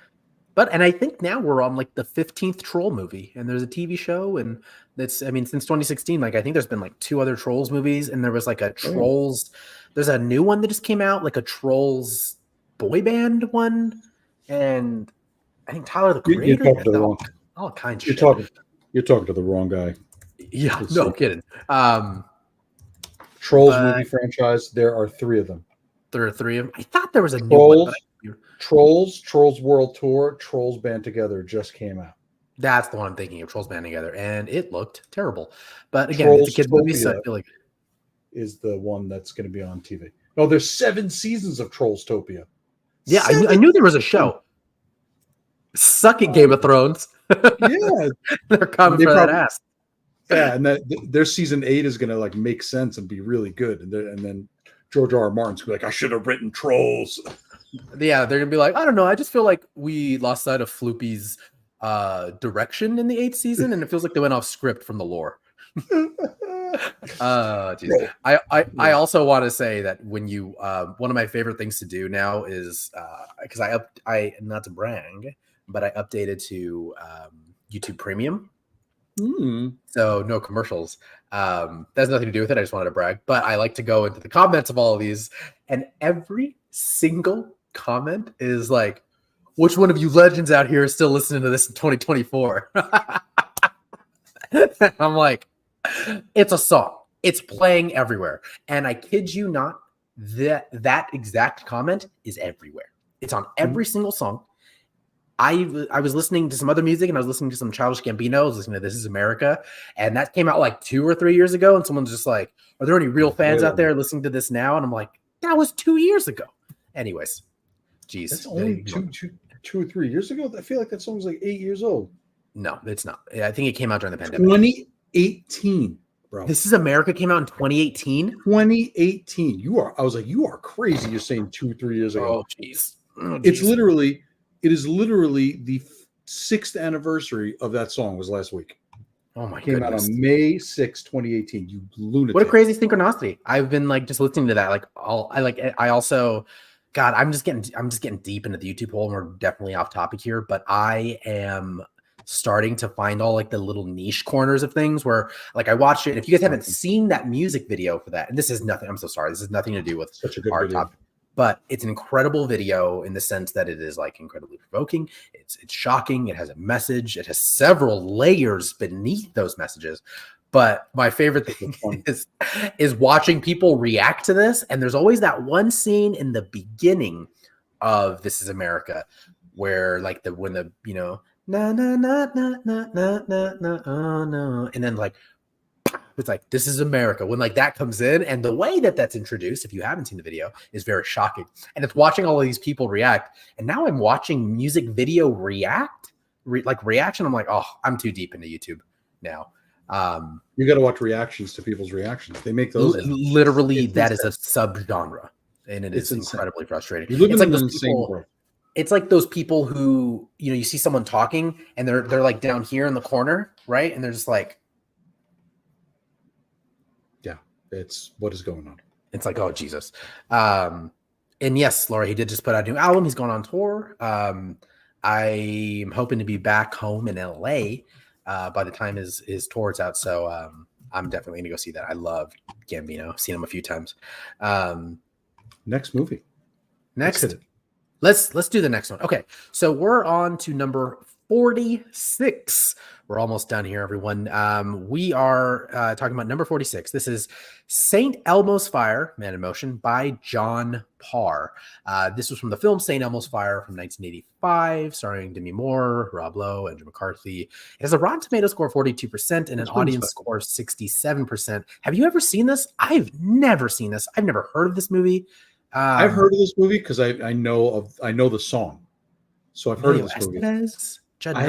S2: And I think now we're on like the 15th Troll movie, and there's a TV show, and since 2016, like I think there's been like 2 other Trolls movies, and there was like a Trolls. There's a new one that just came out, like a Trolls boy band one, and I think Tyler the Creator. All kinds of shit.
S1: You're talking to the wrong guy.
S2: Yeah, no kidding.
S1: Trolls movie franchise. There are 3 of them.
S2: There are 3 of them. I thought there was a new one.
S1: Trolls World Tour, Trolls Band Together just came out.
S2: That's the one I'm thinking of, Trolls Band Together, and it looked terrible. But again, it's a kid's movie, so I feel like
S1: is the one that's going to be on TV. No, there's 7 seasons of Trollstopia.
S2: Yeah, I knew there was a show. Suck it, Game of Thrones.
S1: Yeah,
S2: they're coming for that ass.
S1: Yeah, and their season 8 is going to like make sense and be really good, and then George R. R. Martin's going to be like, I should have written Trolls.
S2: Yeah, they're gonna be like, I don't know. I just feel like we lost sight of Floopy's direction in the 8th season, and it feels like they went off script from the lore. I also want to say that when you one of my favorite things to do now is because I not to brag, but I updated to YouTube Premium. So no commercials. That has nothing to do with it. I just wanted to brag. But I like to go into the comments of all of these, and every single comment is like, which one of you legends out here is still listening to this in 2024? I'm like, it's a song. It's playing everywhere. And I kid you not, that exact comment is everywhere. It's on every single song. I was listening to some other music, and I was listening to some Childish Gambino. I was listening to This Is America, and that came out like 2 or 3 years ago, and someone's just like, are there any real fans out there listening to this now? And I'm like, that was 2 years ago. Anyways, geez.
S1: That's only 2 or 3 years ago? I feel like that song was like 8 years old.
S2: No, it's not. I think it came out during the pandemic.
S1: 2018, bro.
S2: This Is America came out in 2018?
S1: 2018. I was like, you are crazy. You're saying 2-3 years ago.
S2: Oh, jeez.
S1: It is literally the 6th anniversary of that song was last week.
S2: Oh my
S1: Came
S2: goodness.
S1: out on May 6, 2018. You lunatic.
S2: What a crazy synchronicity. I've been like just listening to that. Like I also, God, I'm just getting deep into the YouTube hole, and we're definitely off topic here, but I am starting to find all like the little niche corners of things where like I watched it. If you guys haven't seen that music video for that, and this is nothing, I'm so sorry. This has nothing to do with
S1: such a good
S2: our
S1: video.
S2: topic. But it's an incredible video in the sense that it is like incredibly provoking. It's shocking. It has a message. It has several layers beneath those messages. But my favorite thing is watching people react to this. And there's always that one scene in the beginning of This Is America where like when the na na na na na na na na oh no, and then like it's like This Is America when like that comes in, and the way that that's introduced, if you haven't seen the video, is very shocking. And it's watching all of these people react, and now I'm watching music video reaction. I'm like, oh, I'm too deep into YouTube now.
S1: You got to watch reactions to people's reactions. They make those
S2: literally that is a subgenre, and it's incredibly frustrating.
S1: It's like those people.
S2: It's like those people who you see someone talking, and they're like down here in the corner, right? And they're just like.
S1: It's what is going on.
S2: It's like, oh, Jesus. And yes, Laura, he did just put out a new album. He's going on tour. I'm hoping to be back home in LA by the time his tour is out. So I'm definitely going to go see that. I love Gambino. I've seen him a few times.
S1: Next movie.
S2: Let's do the next one. Okay. So we're on to number 46. We're almost done here, everyone. We are talking about number 46. This is St. Elmo's Fire, Man in Motion by John Parr. This was from the film St. Elmo's Fire from 1985, starring Demi Moore, Rob Lowe, Andrew McCarthy. It has a Rotten Tomatoes score of 42% and an audience score of 67%. Have you ever seen this? I've never seen this. I've never heard of this movie.
S1: I've heard of this movie because I know the song. So I've heard of this movie. I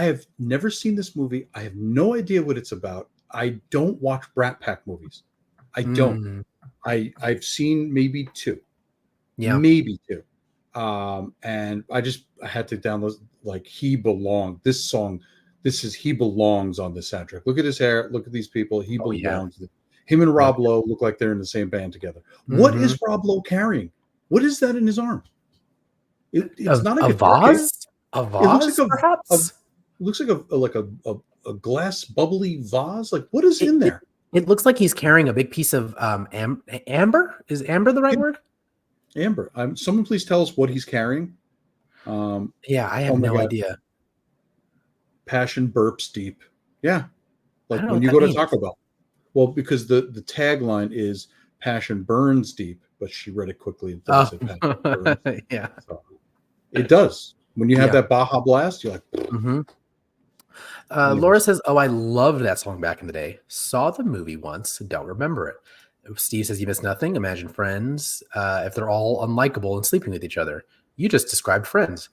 S1: have never seen this movie. I have no idea what it's about. I don't watch Brat Pack movies. I don't. I've seen maybe 2. Yeah. Maybe 2. And I had to download like He Belongs. This song, He Belongs on the soundtrack. Look at his hair. Look at these people. He belongs. Yeah. Him and Rob Lowe look like they're in the same band together. What is Rob Lowe carrying? What is that in his arm? It's not a
S2: vase. A vase, perhaps.
S1: It looks like a glass bubbly vase. Like, what is in there?
S2: It looks like he's carrying a big piece of amber. Is amber the right word?
S1: Amber. Someone please tell us what he's carrying.
S2: Yeah, I have no idea.
S1: Passion burps deep. Yeah, like when you go to Taco Bell. Well, because the tagline is passion burns deep, but she read it quickly and thought it said passion burns.
S2: Yeah,
S1: so it does. When you have that Baja Blast, you're like.
S2: Laura says, "Oh, I loved that song back in the day. Saw the movie once, don't remember it." Steve says, "You miss nothing. Imagine Friends. If they're all unlikable and sleeping with each other. You just described Friends."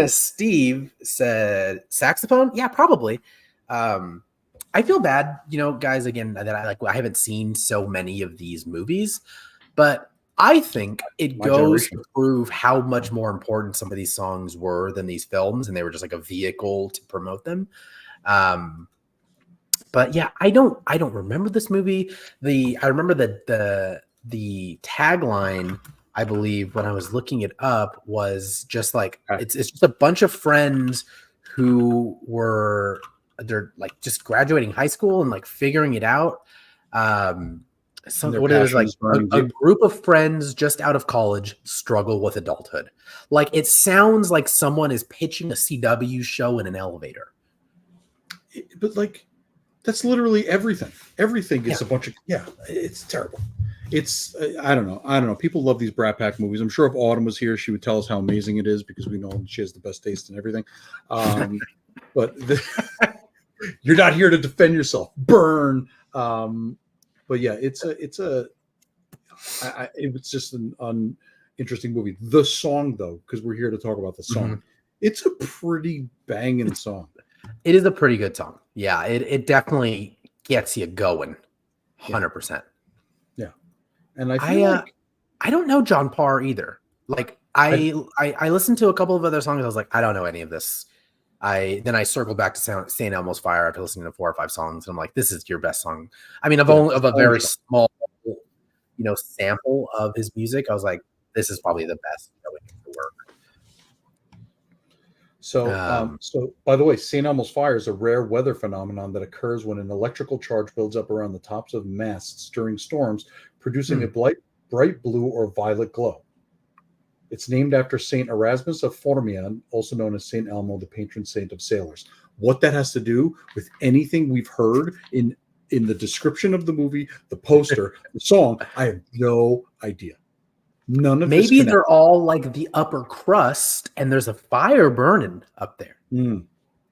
S2: Steve said, "Saxophone? Yeah, probably." I feel bad, guys. Again, that I haven't seen so many of these movies, but I think it goes to prove how much more important some of these songs were than these films, and they were just like a vehicle to promote them. But yeah, I don't remember this movie. I remember the tagline, I believe, when I was looking it up, was just like it's just a bunch of friends who they're like just graduating high school and like figuring it out. What it is, like a group of friends just out of college struggle with adulthood. Like, it sounds like someone is pitching a CW show in an elevator.
S1: But like, that's literally everything. Everything is a bunch of it's terrible. It's I don't know. People love these Brat Pack movies. I'm sure if Autumn was here, she would tell us how amazing it is because we know she has the best taste in everything. But you're not here to defend yourself. Burn. But yeah, it was just an uninteresting movie. The song, though, because we're here to talk about the song, it's a pretty banging song.
S2: It is a pretty good song. Yeah, it definitely gets you going, 100%.
S1: Yeah, and I
S2: don't know John Parr either. Like I listened to a couple of other songs. I was like, I don't know any of this. Then I circled back to St. Elmo's Fire after listening to 4 or 5 songs. And I'm like, this is your best song. I mean, of a very small, sample of his music. I was like, this is probably the best going to work.
S1: So by the way, St. Elmo's Fire is a rare weather phenomenon that occurs when an electrical charge builds up around the tops of masts during storms, producing a bright blue or violet glow. It's named after Saint Erasmus of Formian, also known as Saint Elmo, the patron saint of sailors. What that has to do with anything we've heard in the description of the movie, the poster, the song, I have no idea. None of
S2: maybe they're all like the upper crust, and there's a fire burning up there.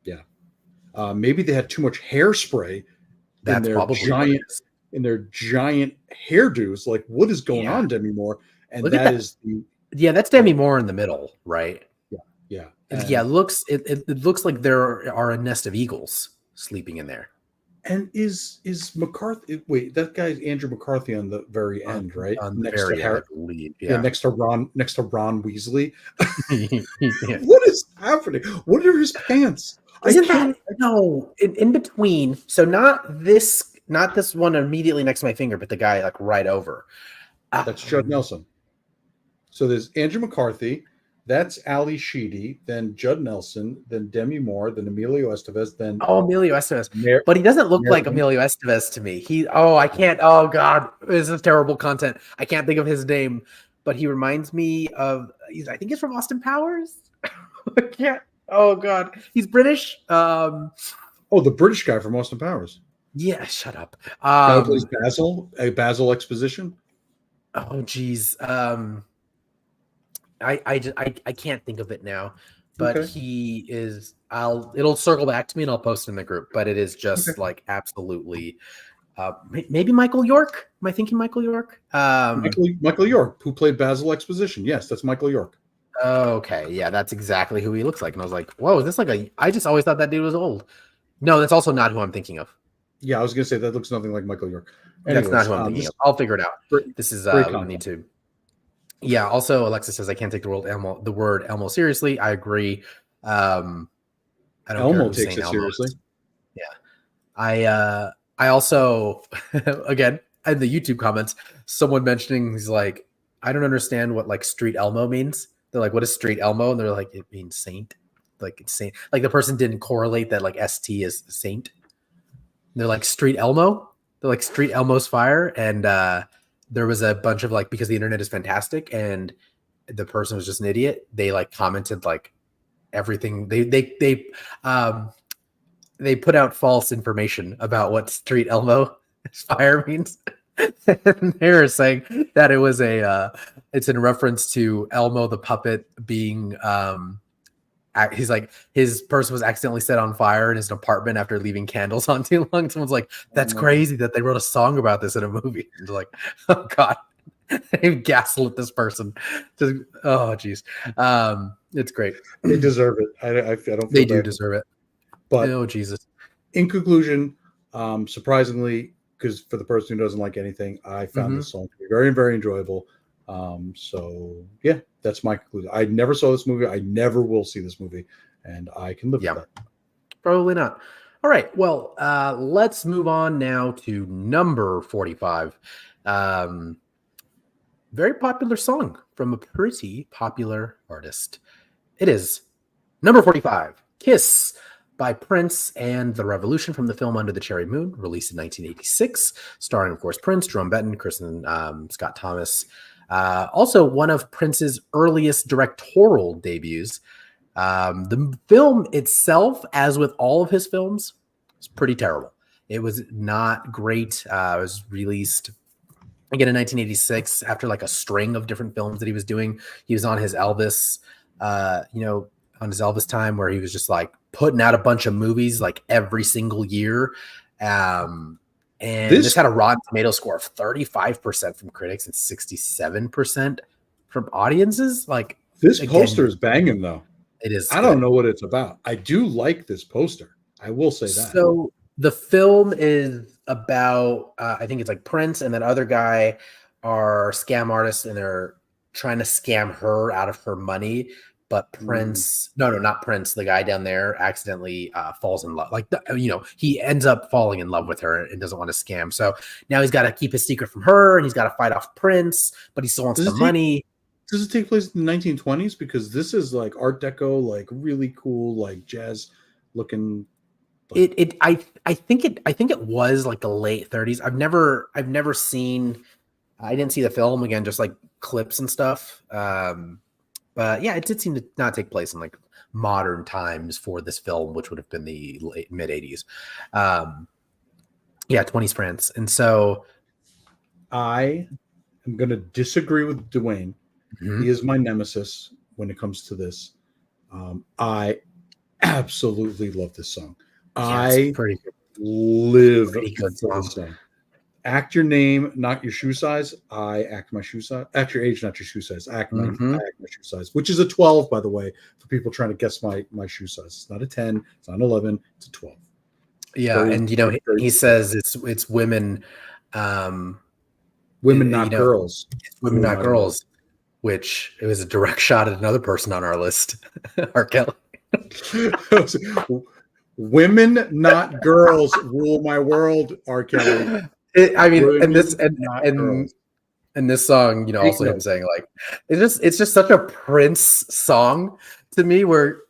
S1: Yeah, maybe they had too much hairspray in their giant hairdos. Like, what is going on, Demi Moore? And that's
S2: Demi Moore in the middle, right?
S1: Yeah.
S2: It looks like there are a nest of eagles sleeping in there.
S1: And is McCarthy? Wait, that guy's Andrew McCarthy on the very end, right?
S2: Next to Harry,
S1: next to Ron Weasley. What is happening? What are his pants?
S2: In between? So not this one immediately next to my finger, but the guy like right over.
S1: That's Judd Nelson. So there's Andrew McCarthy, that's Ali Sheedy, then Judd Nelson, then Demi Moore, then Emilio Estevez, then
S2: Emilio Estevez. But he doesn't look like Emilio Estevez to me. I can't. Oh God, this is terrible content. I can't think of his name, but he reminds me of. I think he's from Austin Powers. I can't. Oh God, he's British. The
S1: British guy from Austin Powers.
S2: Yeah, shut up.
S1: Plays Basil Exposition.
S2: Oh geez. I can't think of it now, but he is. It'll circle back to me and I'll post it in the group. But it is just like absolutely. Maybe Michael York. Am I thinking Michael York?
S1: Michael York, who played Basil Exposition. Yes, that's Michael York.
S2: Okay, yeah, that's exactly who he looks like. And I was like, whoa, is this like I just always thought that dude was old. No, that's also not who I'm thinking of.
S1: Yeah, I was gonna say that looks nothing like Michael York.
S2: That's not
S1: Anyways,
S2: who I'm thinking of. I'll figure it out.
S1: Great,
S2: This is
S1: great
S2: we
S1: content.
S2: need to. Yeah. Also, Alexa says I can't take the word Elmo seriously. I agree. I don't care
S1: Elmo
S2: who's
S1: takes
S2: saying
S1: it
S2: Elmo.
S1: seriously.
S2: Yeah. I also again in the YouTube comments, someone mentioning he's like, I don't understand what like Street Elmo means. They're like, what is Street Elmo? And they're like, it means saint. Like it's saint. Like the person didn't correlate that like ST is saint. And they're like Street Elmo. They're like Street Elmo's fire. And there was a bunch of like, because the internet is fantastic and the person was just an idiot. They like commented like everything. They put out false information about what Street Elmo fire means. And they were saying that it was it's in reference to Elmo the puppet being he's like his person was accidentally set on fire in his apartment after leaving candles on too long. Someone's like, that's crazy that they wrote a song about this in a movie. It's like, oh god, they gaslit this person. Oh geez, it's great.
S1: They deserve it. I don't feel
S2: They do
S1: bad.
S2: deserve it.
S1: But
S2: oh Jesus.
S1: In conclusion, surprisingly, because for the person who doesn't like anything, I found this song to be very, very enjoyable. So yeah, that's my conclusion. I never saw this movie. I never will see this movie, and I can live with that.
S2: Probably not. All right. Well, let's move on now to number 45. Very popular song from a pretty popular artist. It is number 45, Kiss by Prince and the Revolution from the film Under the Cherry Moon, released in 1986, starring, of course, Prince, Jerome Benton, Kristen Scott Thomas. Also, one of Prince's earliest directorial debuts. The film itself, as with all of his films, is pretty terrible. It was not great. It was released again in 1986 after like a string of different films that he was doing. He was on his Elvis, on his Elvis time where he was just like putting out a bunch of movies like every single year. And this had a Rotten Tomato score of 35% from critics and 67% from audiences. Like
S1: this poster is banging though.
S2: It is.
S1: I don't know what it's about. I do like this poster. I will say that.
S2: So the film is about, I think it's like Prince and that other guy are scam artists and they're trying to scam her out of her money. But Prince, no, not Prince, the guy down there accidentally falls in love. Like, he ends up falling in love with her and doesn't want to scam. So now he's got to keep his secret from her and he's got to fight off Prince, but he still wants the money.
S1: Does it take place in the 1920s? Because this is like Art Deco, like really cool, like jazz looking.
S2: I think it was like the late 30s. I've never seen. I didn't see the film again, just like clips and stuff. But yeah, it did seem to not take place in like modern times for this film, which would have been the mid 80s. 20s France. And so
S1: I am going to disagree with Dwayne. He is my nemesis when it comes to this. I absolutely love this song. I live for this song. Act your name, not your shoe size. I act my shoe size. Act your age, not your shoe size. I act my shoe size, which is a 12, by the way, for people trying to guess my shoe size. It's not a 10. It's not an 11. It's a 12.
S2: Yeah, and he says it's women. Women,
S1: not girls.
S2: Women, not girls. Which it was a direct shot at another person on our list, R. Kelly.
S1: Women, not girls, rule my world, R. Kelly.
S2: And this song, also him saying like, it's just such a Prince song to me, where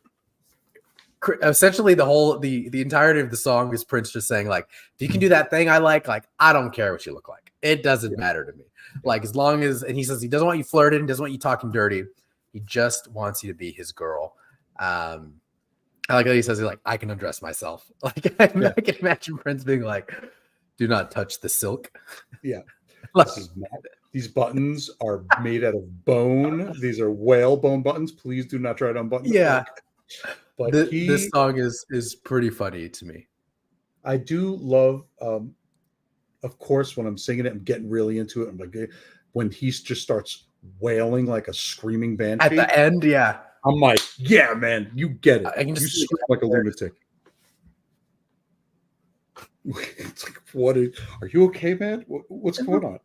S2: essentially the entirety of the song is Prince just saying like, if you can do that thing I like, I don't care what you look like. It doesn't matter to me. Like as long as, and he says he doesn't want you flirting, doesn't want you talking dirty. He just wants you to be his girl. I like how he says I can undress myself. Like I can imagine Prince being like, do not touch the silk.
S1: Yeah. These buttons are made out of bone. These are whalebone buttons. Please do not try to unbutton.
S2: Yeah.
S1: But
S2: this song is pretty funny to me.
S1: I do love, of course, when I'm singing it, I'm getting really into it. I'm like, when he just starts wailing like a screaming banshee.
S2: At the end, yeah.
S1: I'm like, yeah, man, you get it.
S2: I can just
S1: scream like a lunatic. It's like, Are you okay, man? What's going on?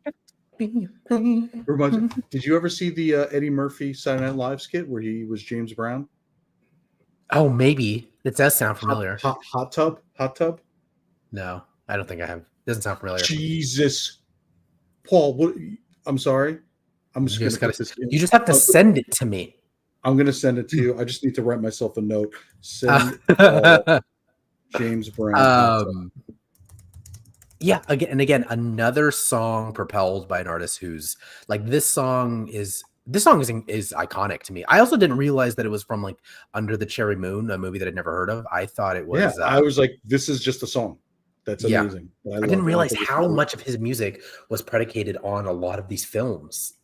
S1: Reminds me, did you ever see the Eddie Murphy Saturday Night Live skit where he was James Brown?
S2: Oh, maybe. It does sound familiar.
S1: Hot tub?
S2: No, I don't think I have. Doesn't sound familiar.
S1: Jesus. Paul, what? I'm sorry. I'm just going to put this in.
S2: You just have to send it to me.
S1: I'm going to send it to you. I just need to write myself a note. Send Paul James Brown.
S2: Yeah, again, another song propelled by an artist who's like, this song is iconic to me. I also didn't realize that it was from like Under the Cherry Moon, a movie that I'd never heard of. I thought it was.
S1: Yeah, I was like, this is just a song. That's amazing.
S2: I didn't realize how much of his music was predicated on a lot of these films,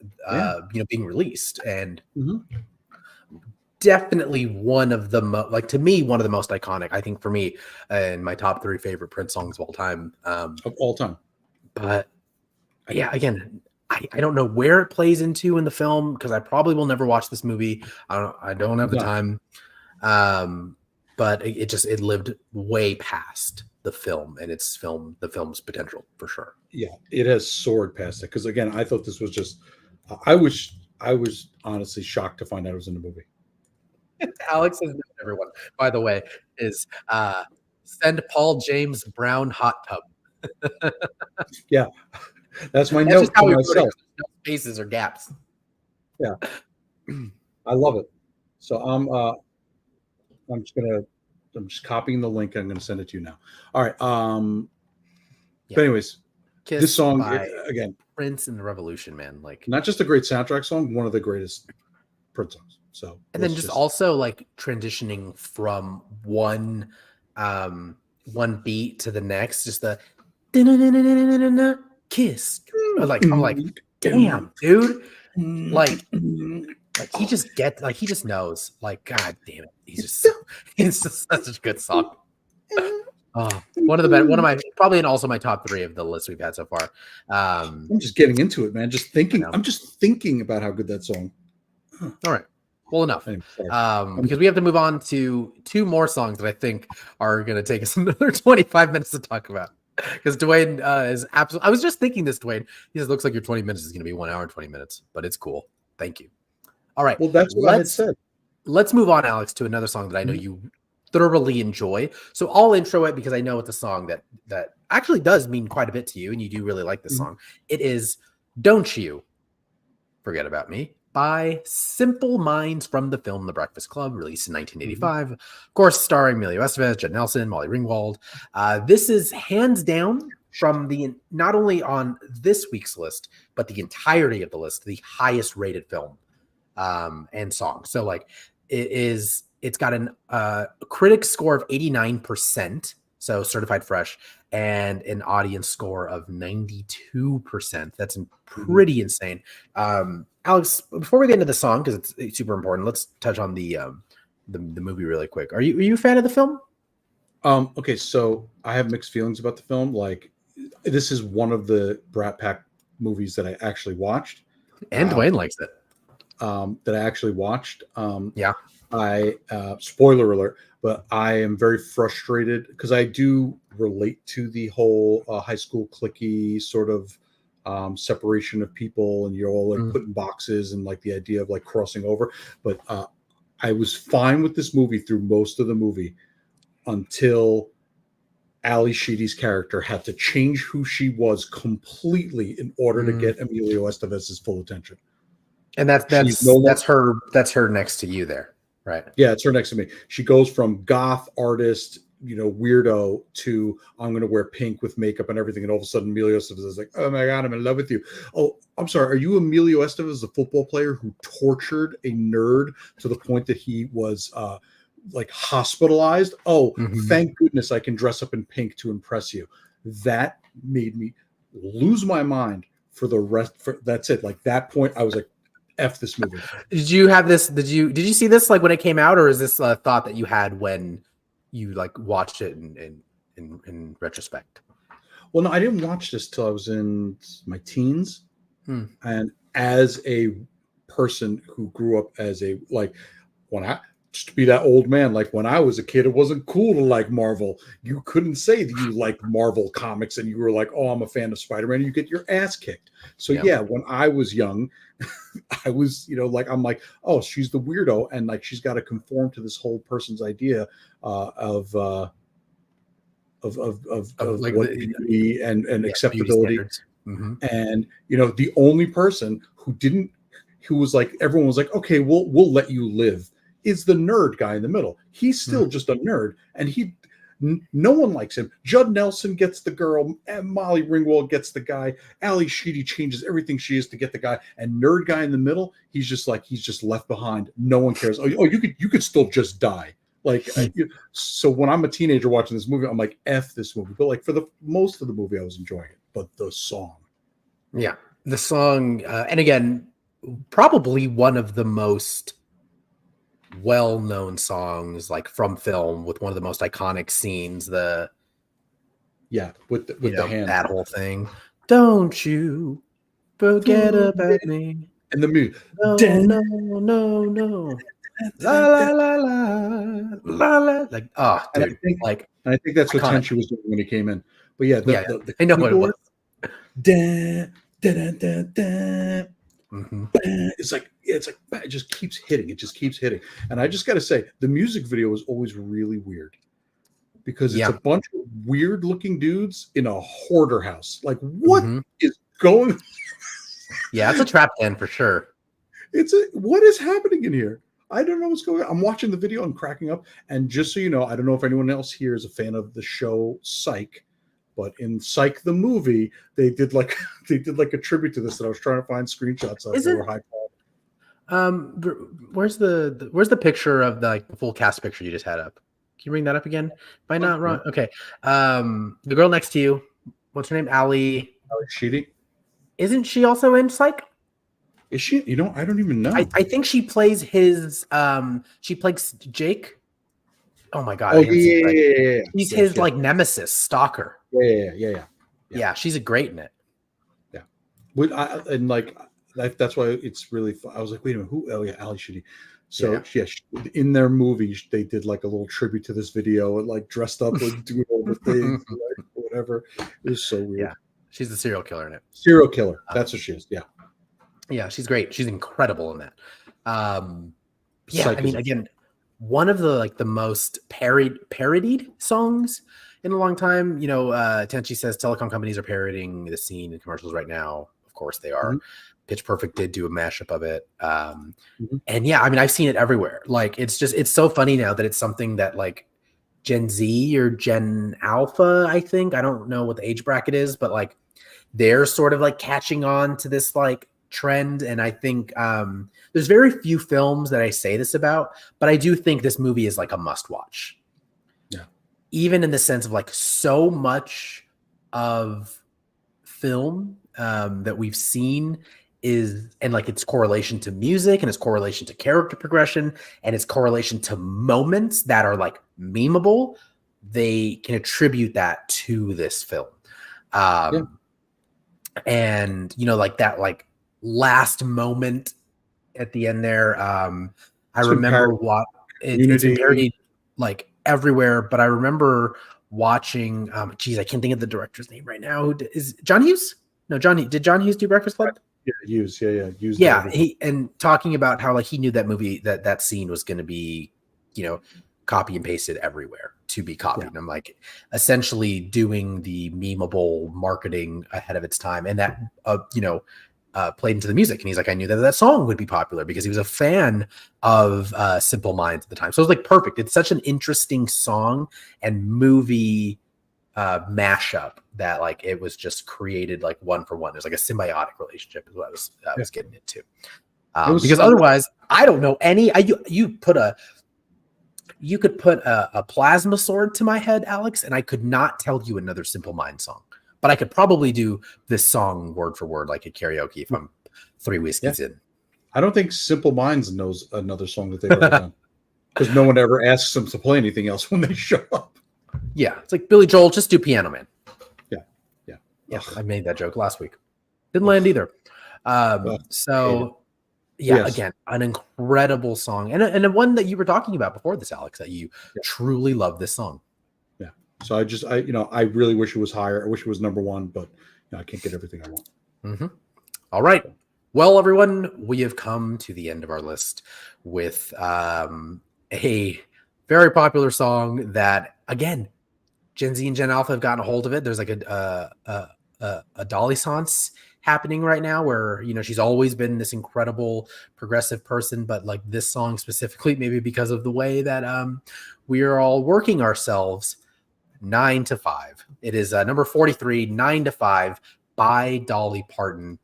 S2: being released, and definitely one of the to me, one of the most iconic. I think for me, and my top 3 favorite Prince songs of all time. But yeah, again, I don't know where it plays into in the film because I probably will never watch this movie. I don't have the time. But it lived way past the film and the film's potential for sure. Yeah,
S1: it has soared past it. Because again, I thought this was just. I was honestly shocked to find out it was in the movie.
S2: Alex has known everyone, by the way, is send Paul James Brown hot tub.
S1: Yeah, that's my note to myself.
S2: No spaces or gaps.
S1: Yeah, I love it. So I'm just copying the link. I'm gonna send it to you now. All right. But anyways, this song again,
S2: Prince and the Revolution, man. Like,
S1: not just a great soundtrack song, one of the greatest Prince songs. So,
S2: and then just also like transitioning from one beat to the next, just the kiss. Like, I'm like, damn, dude. Like he just knows. Like, god damn it, it's just such a good song. One of my probably, and also my top 3 of the list we've had so far.
S1: I'm just getting into it, man. Just thinking. I'm just thinking about how good that song.
S2: All right. Well, enough. Because we have to move on to 2 more songs that I think are going to take us another 25 minutes to talk about. Because Dwayne is absolutely. I was just thinking this, Dwayne. He says, looks like your 20 minutes is going to be 1 hour and 20 minutes, but it's cool. Thank you. All right.
S1: Well, that's what I had said.
S2: Let's move on, Alex, to another song that I know you thoroughly enjoy. So I'll intro it because I know it's a song that actually does mean quite a bit to you, and you do really like this song. It is "Don't You Forget About Me" by Simple Minds from the film The Breakfast Club, released in 1985. Of course, starring Emilio Estevez, Judd Nelson, Molly Ringwald. This is hands down from not only on this week's list, but the entirety of the list, the highest rated film and song. So like it's got a critic score of 89%, so certified fresh, and an audience score of 92%. That's pretty insane. Alex, before we get into the song, because it's super important, let's touch on the movie really quick. Are you a fan of the film?
S1: Okay, so I have mixed feelings about the film. Like, this is one of the Brat Pack movies that I actually watched,
S2: and Dwayne likes it.
S1: That I actually watched.
S2: Yeah.
S1: I spoiler alert, but I am very frustrated because I do relate to the whole high school cliquey sort of separation of people, and you're all like put in boxes, and like the idea of like crossing over. But I was fine with this movie through most of the movie until Ali Sheedy's character had to change who she was completely in order to get Emilio Estevez's full attention.
S2: And that's her next to you there, right?
S1: Yeah, it's her next to me. She goes from goth artist, weirdo, to I'm going to wear pink with makeup and everything, and all of a sudden Emilio Estevez is like, oh my god, I'm in love with you. Oh, I'm sorry, are you Emilio Estevez, the football player who tortured a nerd to the point that he was like hospitalized? Oh, thank goodness I can dress up in pink to impress you. That made me lose my mind for the rest. That's it. Like, that point, I was like, F this movie.
S2: Did you have this? Did you see this like when it came out, or is this a thought that you had when you like watched it in retrospect?
S1: Well, no, I didn't watch this till I was in my teens, and as a person who grew up as a just to be that old man. Like when I was a kid, it wasn't cool to like Marvel. You couldn't say that you liked Marvel comics and you were like, oh, I'm a fan of Spider-Man. You get your ass kicked. So yeah, when I was young, I was, like, I'm like, oh, she's the weirdo. And like, she's got to conform to this whole person's idea of like what beauty and acceptability.
S2: Mm-hmm.
S1: And, the only person who was like, everyone was like, okay, we'll let you live, is the nerd guy in the middle. He's still just a nerd, and no one likes him. Judd Nelson gets the girl, and Molly Ringwald gets the guy. Ali Sheedy changes everything she is to get the guy, and nerd guy in the middle, he's just left behind. No one cares. Oh, you could still just die. Like, so when I'm a teenager watching this movie, I'm like, F this movie. But like for the most of the movie, I was enjoying it. But the song.
S2: Yeah, the song, and again, probably one of the most well-known songs, like from film, with one of the most iconic scenes. With the hand, that whole thing. Don't you forget about me.
S1: And the music.
S2: No. La la la la la la. Like, oh, dude.
S1: I think that's what Tenchi was doing when he came in. But yeah,
S2: I know what it was.
S1: It's like it just keeps hitting. It just keeps hitting. And I just got to say, the music video is always really weird because it's a bunch of weird looking dudes in a hoarder house. Like, what is going?
S2: Yeah, it's a trap den for sure.
S1: What is happening in here? I don't know what's going on. I'm watching the video and cracking up. And just so you know, I don't know if anyone else here is a fan of the show Psych, but in Psych the movie, they did like a tribute to this that I was trying to find screenshots of. They were high quality.
S2: Where's the picture of the full cast picture you just had up? Can you bring that up again? Am I not wrong? Okay. The girl next to you, what's her name? Ali
S1: Sheedy.
S2: Isn't she also in Psych?
S1: Is she? I don't even know.
S2: I think she plays his. She plays Jake. Oh my god!
S1: Oh yeah.
S2: He's his like nemesis, stalker.
S1: Yeah.
S2: She's a great in it.
S1: Yeah, that's why it's really fun. I was like, wait a minute, who? Oh yeah, Ali Sheedy. So in their movie, they did like a little tribute to this video and like dressed up and doing all the things, like, whatever. It was so weird.
S2: Yeah, she's the serial killer in it.
S1: Serial killer. That's what she is. Yeah.
S2: Yeah, she's great. She's incredible in that. I mean, again, one of the most parodied songs in a long time. Tenchi says telecom companies are parodying the scene in commercials right now. Of course they are. Pitch Perfect did do a mashup of it. And yeah, I mean, I've seen it everywhere. Like, it's so funny now that it's something that like Gen Z or Gen Alpha, I think, I don't know what the age bracket is, but like they're sort of like catching on to this like trend. And I think there's very few films that I say this about, but I do think this movie is like a must watch.
S1: Yeah.
S2: Even in the sense of like so much of film that we've seen and like its correlation to music and its correlation to character progression and its correlation to moments that are like memeable, they can attribute that to this film. And like that like last moment at the end there, I remember what it's been parodied like everywhere, but I remember watching I can't think of the director's name right now. Is John Hughes? No, did John Hughes do Breakfast Club?
S1: Yeah, Hughes. Hughes.
S2: Yeah, and talking about how like he knew that movie, that scene was going to be, copy and pasted everywhere to be copied. Yeah. And I'm like, essentially doing the memeable marketing ahead of its time, and that played into the music. And he's like, I knew that song would be popular because he was a fan of Simple Minds at the time. So it was like perfect. It's such an interesting song and movie mashup that like it was just created like one for one. There's like a symbiotic relationship is what I was getting into. Because otherwise, I don't know any. You could put a plasma sword to my head, Alex, and I could not tell you another Simple Minds song. But I could probably do this song word for word like a karaoke if I'm 3 whiskeys in.
S1: I don't think Simple Minds knows another song that they've ever done because no one ever asks them to play anything else when they show up.
S2: Yeah, it's like Billy Joel, just do Piano Man.
S1: Yeah.
S2: I made that joke last week. Didn't land either. So Yeah,
S1: Yes.
S2: again, an incredible song, and a one that you were talking about before this, Alex, that you truly love this song.
S1: Yeah. So I really wish it was higher. I wish it was number one, but I can't get everything I want.
S2: Mm-hmm. All right. Well, everyone, we have come to the end of our list with a very popular song that, again, Gen Z and Gen Alpha have gotten a hold of it. There's like a Dolly Sance happening right now where, she's always been this incredible progressive person, but like this song specifically, maybe because of the way that we are all working ourselves, 9 to 5. It is number 43, 9 to 5 by Dolly Parton.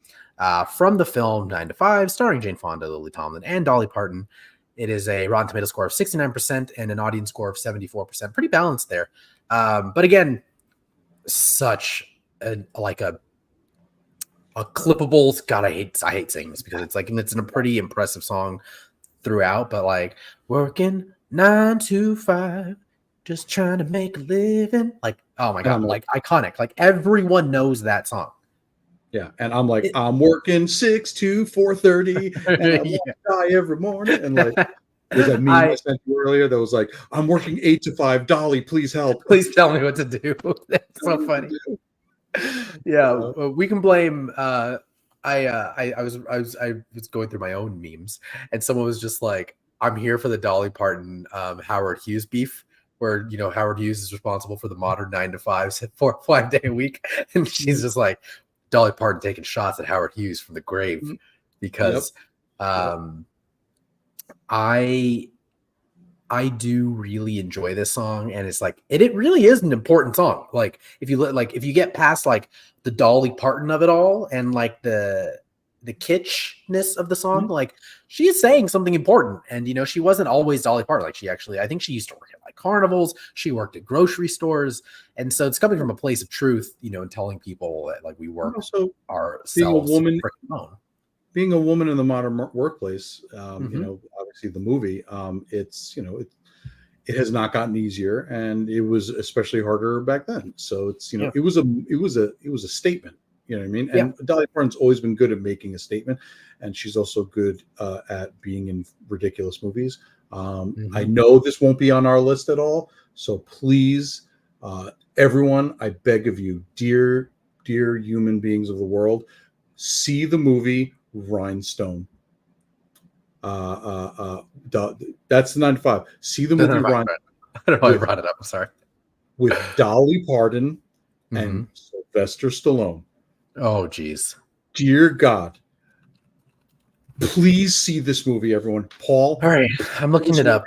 S2: From the film 9 to 5, starring Jane Fonda, Lily Tomlin, and Dolly Parton. It is a Rotten Tomatoes score of 69% and an audience score of 74%. Pretty balanced there. But again, such a clippable. God, I hate saying this because it's a pretty impressive song throughout. But like working 9 to 5, just trying to make a living. Like, oh my God, like iconic. Like everyone knows that song.
S1: Yeah, and I'm like, I'm working 6 to 4:30, and I won't die every morning. And like, there's that meme I sent you earlier that was like, I'm working 8 to 5. Dolly, please help.
S2: Please tell me what to do. That's so funny. Yeah, we can blame. I was going through my own memes, and someone was just like, I'm here for the Dolly Parton Howard Hughes beef. Where Howard Hughes is responsible for the modern 9 to 5s, 5 day a week, and she's just like, Dolly Parton taking shots at Howard Hughes from the grave because I do really enjoy this song, and it's like it really is an important song. Like if you get past like the Dolly Parton of it all and like the kitschness of the song, like she is saying something important. And she wasn't always Dolly Parton. Like I think she used to work at like carnivals, she worked at grocery stores, and so it's coming from a place of truth, and telling people that like we work ourselves.
S1: Being a woman in the modern workplace, obviously the movie, it's it has not gotten easier, and it was especially harder back then. So it's it was a statement. You know what I mean? And Dolly Parton's always been good at making a statement, and she's also good at being in ridiculous movies. I know this won't be on our list at all, so please, everyone, I beg of you, dear human beings of the world, see the movie Rhinestone. That's the 9 to 5. See the movie Rhinestone.
S2: I don't know why I brought it up. I'm sorry.
S1: With Dolly Parton and Sylvester Stallone.
S2: Oh, geez.
S1: Dear God. Please see this movie, everyone. Paul.
S2: All right. I'm looking it up.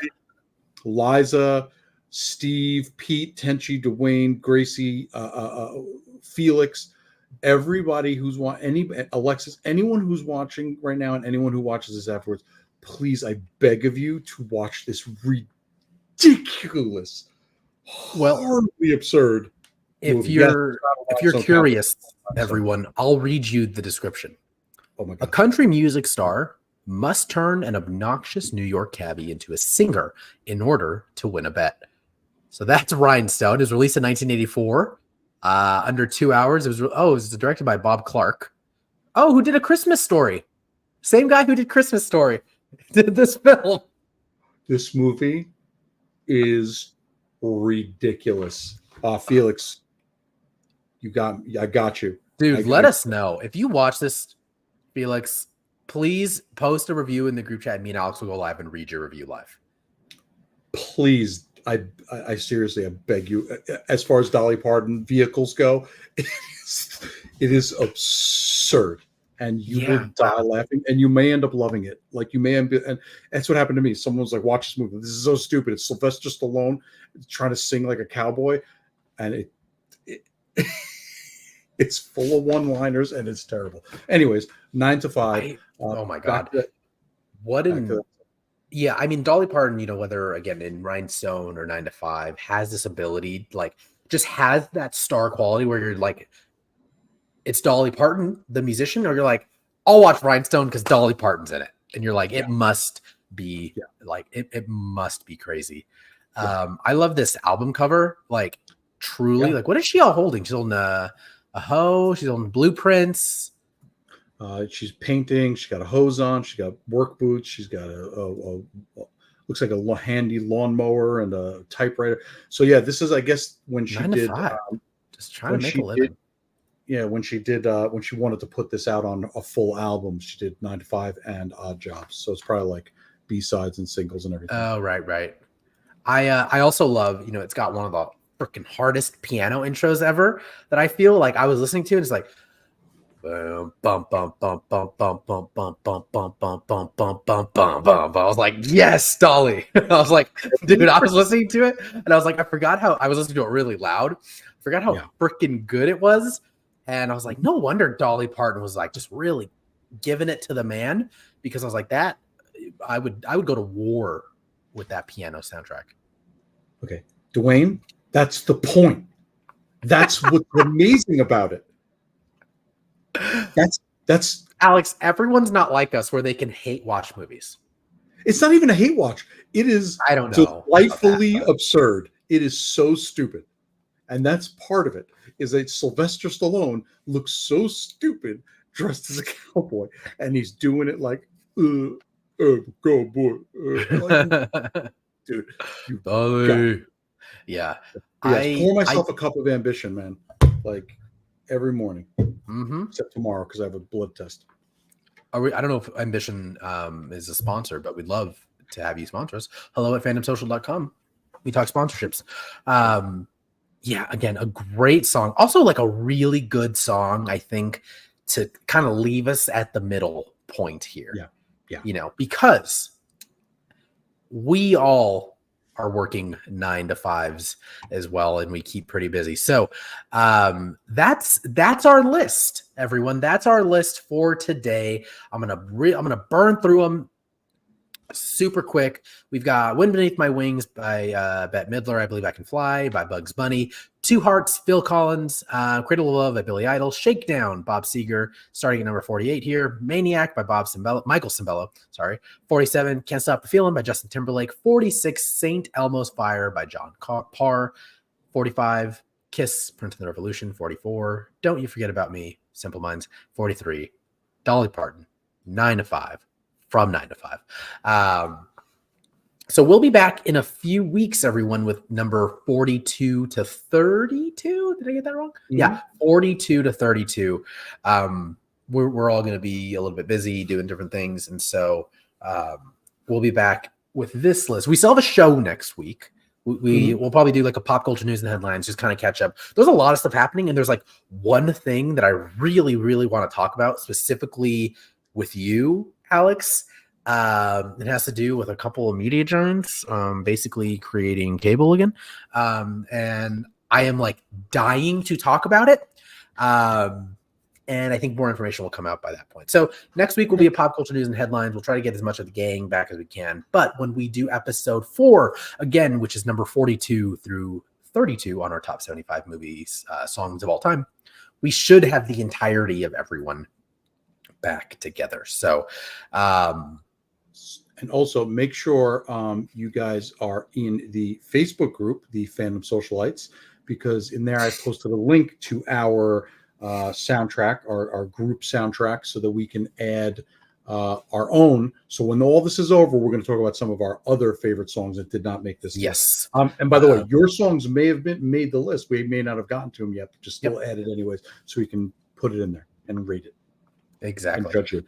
S1: Liza, Steve, Pete, Tenchi, Dwayne, Gracie, Felix, everybody who's Alexis, anyone who's watching right now and anyone who watches this afterwards, please, I beg of you to watch this ridiculous, horribly absurd
S2: movie. If you're curious, everyone, I'll read you the description.
S1: Oh my God.
S2: A country music star must turn an obnoxious New York cabbie into a singer in order to win a bet. So that's Rhinestone. It was released in 1984. Under 2 hours. It was directed by Bob Clark. Oh, who did A Christmas Story? Same guy who did Christmas Story did this film.
S1: This movie is ridiculous. Felix, I got you.
S2: Dude, let us know. If you watch this, Felix, please post a review in the group chat. Me and Alex will go live and read your review live.
S1: Please, I seriously, I beg you. As far as Dolly Parton vehicles go, it is absurd, and you will die laughing, and you may end up loving it. Like you may end up, and that's what happened to me. Someone was like, "Watch this movie. This is so stupid. It's Sylvester Stallone trying to sing like a cowboy," and it's full of one-liners, and it's terrible. Anyways, 9 to 5.
S2: Oh my God, yeah, I mean, Dolly Parton, whether again in Rhinestone or 9 to 5, has this ability, like, just has that star quality where you're like, it's Dolly Parton, the musician, or you're like, I'll watch Rhinestone because Dolly Parton's in it, and you're like, it must be like, it must be crazy. I love this album cover, like, truly, like, what is she all holding? She's holding a hoe. She's holding blueprints.
S1: She's painting. She's got a hose on. She's got work boots. She's got a looks like a handy lawnmower and a typewriter. So yeah, this is, I guess, when she
S2: 9 to
S1: did
S2: 5. Just trying
S1: when
S2: to make
S1: she
S2: a living.
S1: when she did when she wanted to put this out on a full album, she did 9 to 5 and Odd Jobs. So it's probably like B-sides and singles and everything.
S2: Oh, right. I also love, it's got one of the freaking hardest piano intros ever that I feel like I was listening to, and it's like bum bum bum bum bum bum bum bum bum bum bum bum bum bum bum bum. I was like, yes, Dolly. I was like, dude, I was listening to it and I was like, I forgot how I was listening to it really loud. I forgot how freaking good it was. And I was like, no wonder Dolly Parton was like just really giving it to the man, because I was like, that I would go to war with that piano soundtrack.
S1: Okay, Dwayne, that's the point. That's what's amazing about it. That's
S2: Alex, everyone's not like us where they can hate watch movies.
S1: It's not even a hate watch. It is
S2: I don't know.
S1: Delightfully absurd. It is so stupid. And that's part of it, is that Sylvester Stallone looks so stupid dressed as a cowboy, and he's doing it like, cowboy. Like, dude.
S2: Yeah.
S1: Pour myself a cup of ambition, man. Like every morning. Except tomorrow, because I have a blood test.
S2: I don't know if Ambition is a sponsor, but we'd love to have you sponsor us. Hello at fandomsocial.com. We talk sponsorships. Yeah, again, a great song. Also, like a really good song, I think, to kind of leave us at the middle point here. Yeah. Because we all are working 9 to 5s as well, and we keep pretty busy. So that's our list, everyone. That's our list for today. I'm gonna burn through them super quick. We've got Wind Beneath My Wings by Bette Midler, I Believe I Can Fly by Bugs Bunny, Two Hearts, Phil Collins, Cradle of Love by Billy Idol, Shakedown, Bob Seger, starting at number 48 here, Maniac by Michael Cimbello, 47, Can't Stop the Feeling by Justin Timberlake, 46, St. Elmo's Fire by John Parr, 45, Kiss, Prince of the Revolution, 44, Don't You Forget About Me, Simple Minds, 43, Dolly Parton, 9 to 5, from 9 to 5. So we'll be back in a few weeks, everyone, with number 42 to 32. Did I get that wrong? Mm-hmm. Yeah, 42 to 32. We're all going to be a little bit busy doing different things. And so we'll be back with this list. We still have a show next week. We'll probably do like a pop culture news and headlines, just kind of catch up. There's a lot of stuff happening. And there's like one thing that I really, really want to talk about specifically with you, Alex. It has to do with a couple of media giants, basically creating cable again. And I am like dying to talk about it. And I think more information will come out by that point. So next week will be a pop culture news and headlines. We'll try to get as much of the gang back as we can. But when we do episode 4, again, which is number 42 through 32 on our top 75 movies, songs of all time, we should have the entirety of everyone back together. So,
S1: and also make sure you guys are in the Facebook group, the Fandom Socialites, because in there I posted a link to our soundtrack, our group soundtrack, so that we can add our own. So when all this is over, we're going to talk about some of our other favorite songs that did not make this list. And by the way, your songs may have been made the list. We may not have gotten to them yet, but just still add it anyways, so we can put it in there and rate it.
S2: Exactly.
S1: And judge you.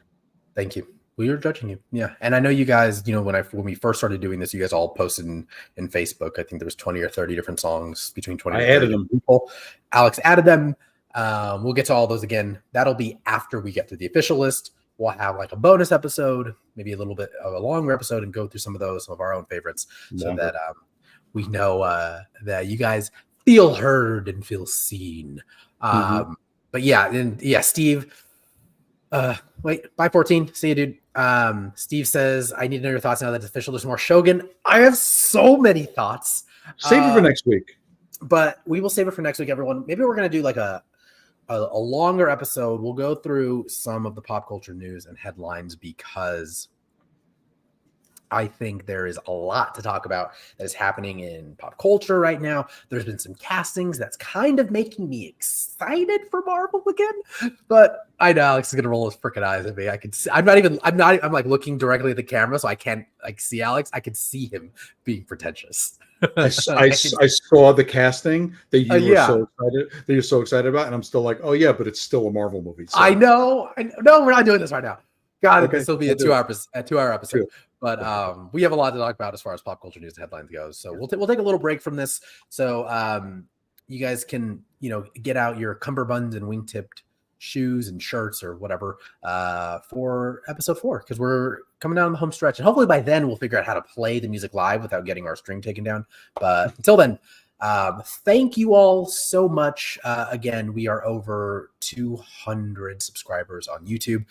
S2: Thank you. We were judging you. Yeah. And I know you guys, when we first started doing this, you guys all posted in Facebook. I think there was 20 or 30 different songs, between 20 and 30
S1: added them.
S2: People. Alex added them. We'll get to all those again. That'll be after we get to the official list. We'll have like a bonus episode, maybe a little bit of a longer episode, and go through some of our own favorites, so that we know that you guys feel heard and feel seen. But yeah, Steve, bye 14. See you, dude. Steve says, I need to know your thoughts now that it's official. There's more Shogun. I have so many thoughts.
S1: Save it for next week.
S2: But we will save it for next week, everyone. Maybe we're going to do like a longer episode. We'll go through some of the pop culture news and headlines, because I think there is a lot to talk about that is happening in pop culture right now. There's been some castings that's kind of making me excited for Marvel again. But I know Alex is gonna roll his freaking eyes at me. I can see, I'm like looking directly at the camera, so I can't like see Alex. I can see him being pretentious.
S1: I saw the casting that you were so excited that you're so excited about, and I'm still like, oh yeah, but it's still a Marvel movie. So.
S2: I know. No, we're not doing this right now. God,
S1: Okay,
S2: this will be a 2-hour episode.
S1: True.
S2: But we have a lot to talk about as far as pop culture news and headlines goes. So we'll take a little break from this. So you guys can get out your cummerbunds and wingtipped shoes and shirts or whatever for episode 4, because we're coming down the home stretch, and hopefully by then we'll figure out how to play the music live without getting our string taken down. But until then, thank you all so much. Again, we are over 200 subscribers on YouTube.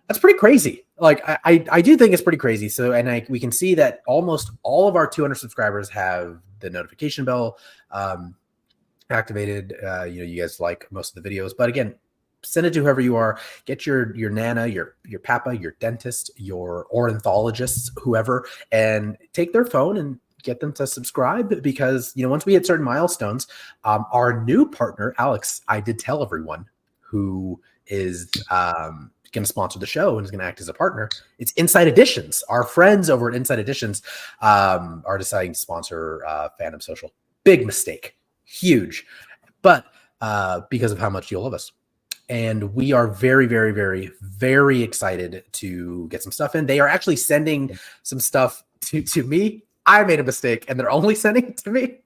S2: That's pretty crazy. Like I do think it's pretty crazy. So, and we can see that almost all of our 200 subscribers have the notification bell activated. You guys like most of the videos, but again, send it to whoever you are. Get your nana, your papa, your dentist, your ornithologist, whoever, and take their phone and get them to subscribe, because once we hit certain milestones, our new partner Alex, I did tell everyone, who is going to sponsor the show and is going to act as a partner. It's Inside Editions. Our friends over at Inside Editions are deciding to sponsor Fandom Social. Big mistake, huge, but because of how much you love us. And we are very, very, very, very excited to get some stuff in. They are actually sending some stuff to me. I made a mistake, and they're only sending it to me.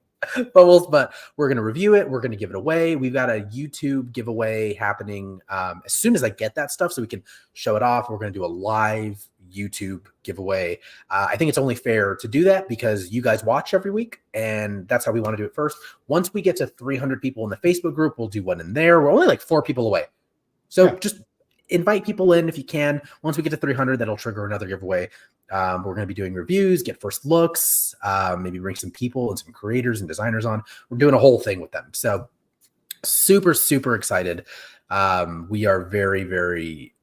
S2: But we're going to review it. We're going to give it away. We've got a YouTube giveaway happening as soon as I get that stuff, so we can show it off. We're going to do a live YouTube giveaway. I think it's only fair to do that because you guys watch every week, and that's how we want to do it first. Once we get to 300 people in the Facebook group, we'll do one in there. We're only like 4 people away. So just invite people in if you can. Once we get to 300, that'll trigger another giveaway. We're going to be doing reviews, get first looks, maybe bring some people and some creators and designers on. We're doing a whole thing with them. So super, super excited. We are very, very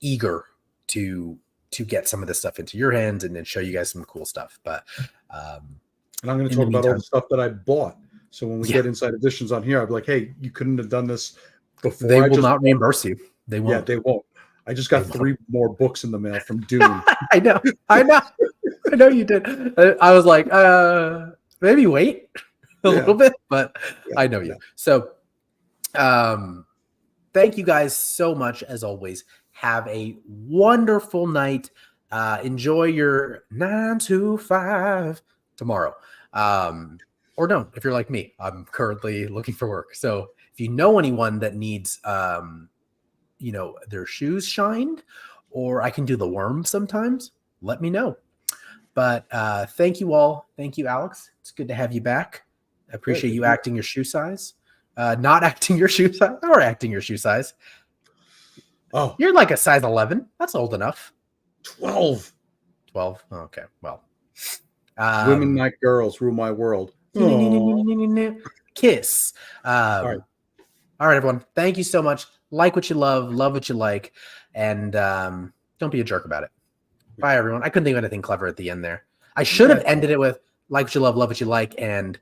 S2: eager to get some of this stuff into your hands and then show you guys some cool stuff. But
S1: and I'm going to talk about all the stuff that I bought. So when we get Inside Editions on here, I'll be like, hey, you couldn't have done this before.
S2: They will not reimburse you. They won't.
S1: Yeah, they won't. I just got 3 more books in the mail from Dune.
S2: I know you did. I was like, maybe wait a little bit, but I know you. So, thank you guys so much as always. Have a wonderful night. Enjoy your 9 to 5 tomorrow. Or no, if you're like me, I'm currently looking for work. So if you know anyone that needs, their shoes shined, or I can do the worm sometimes, let me know. But thank you all. Thank you, Alex. It's good to have you back. I appreciate you acting your shoe size. Not acting your shoe size, or acting your shoe size.
S1: Oh,
S2: you're like a size 11. That's old enough.
S1: 12.
S2: Okay. Well,
S1: women like girls rule my world.
S2: Kiss. All right, everyone. Thank you so much. Like what you love what you like, and don't be a jerk about it. Bye, everyone. I couldn't think of anything clever at the end there. I should have ended it with like what you love what you like, and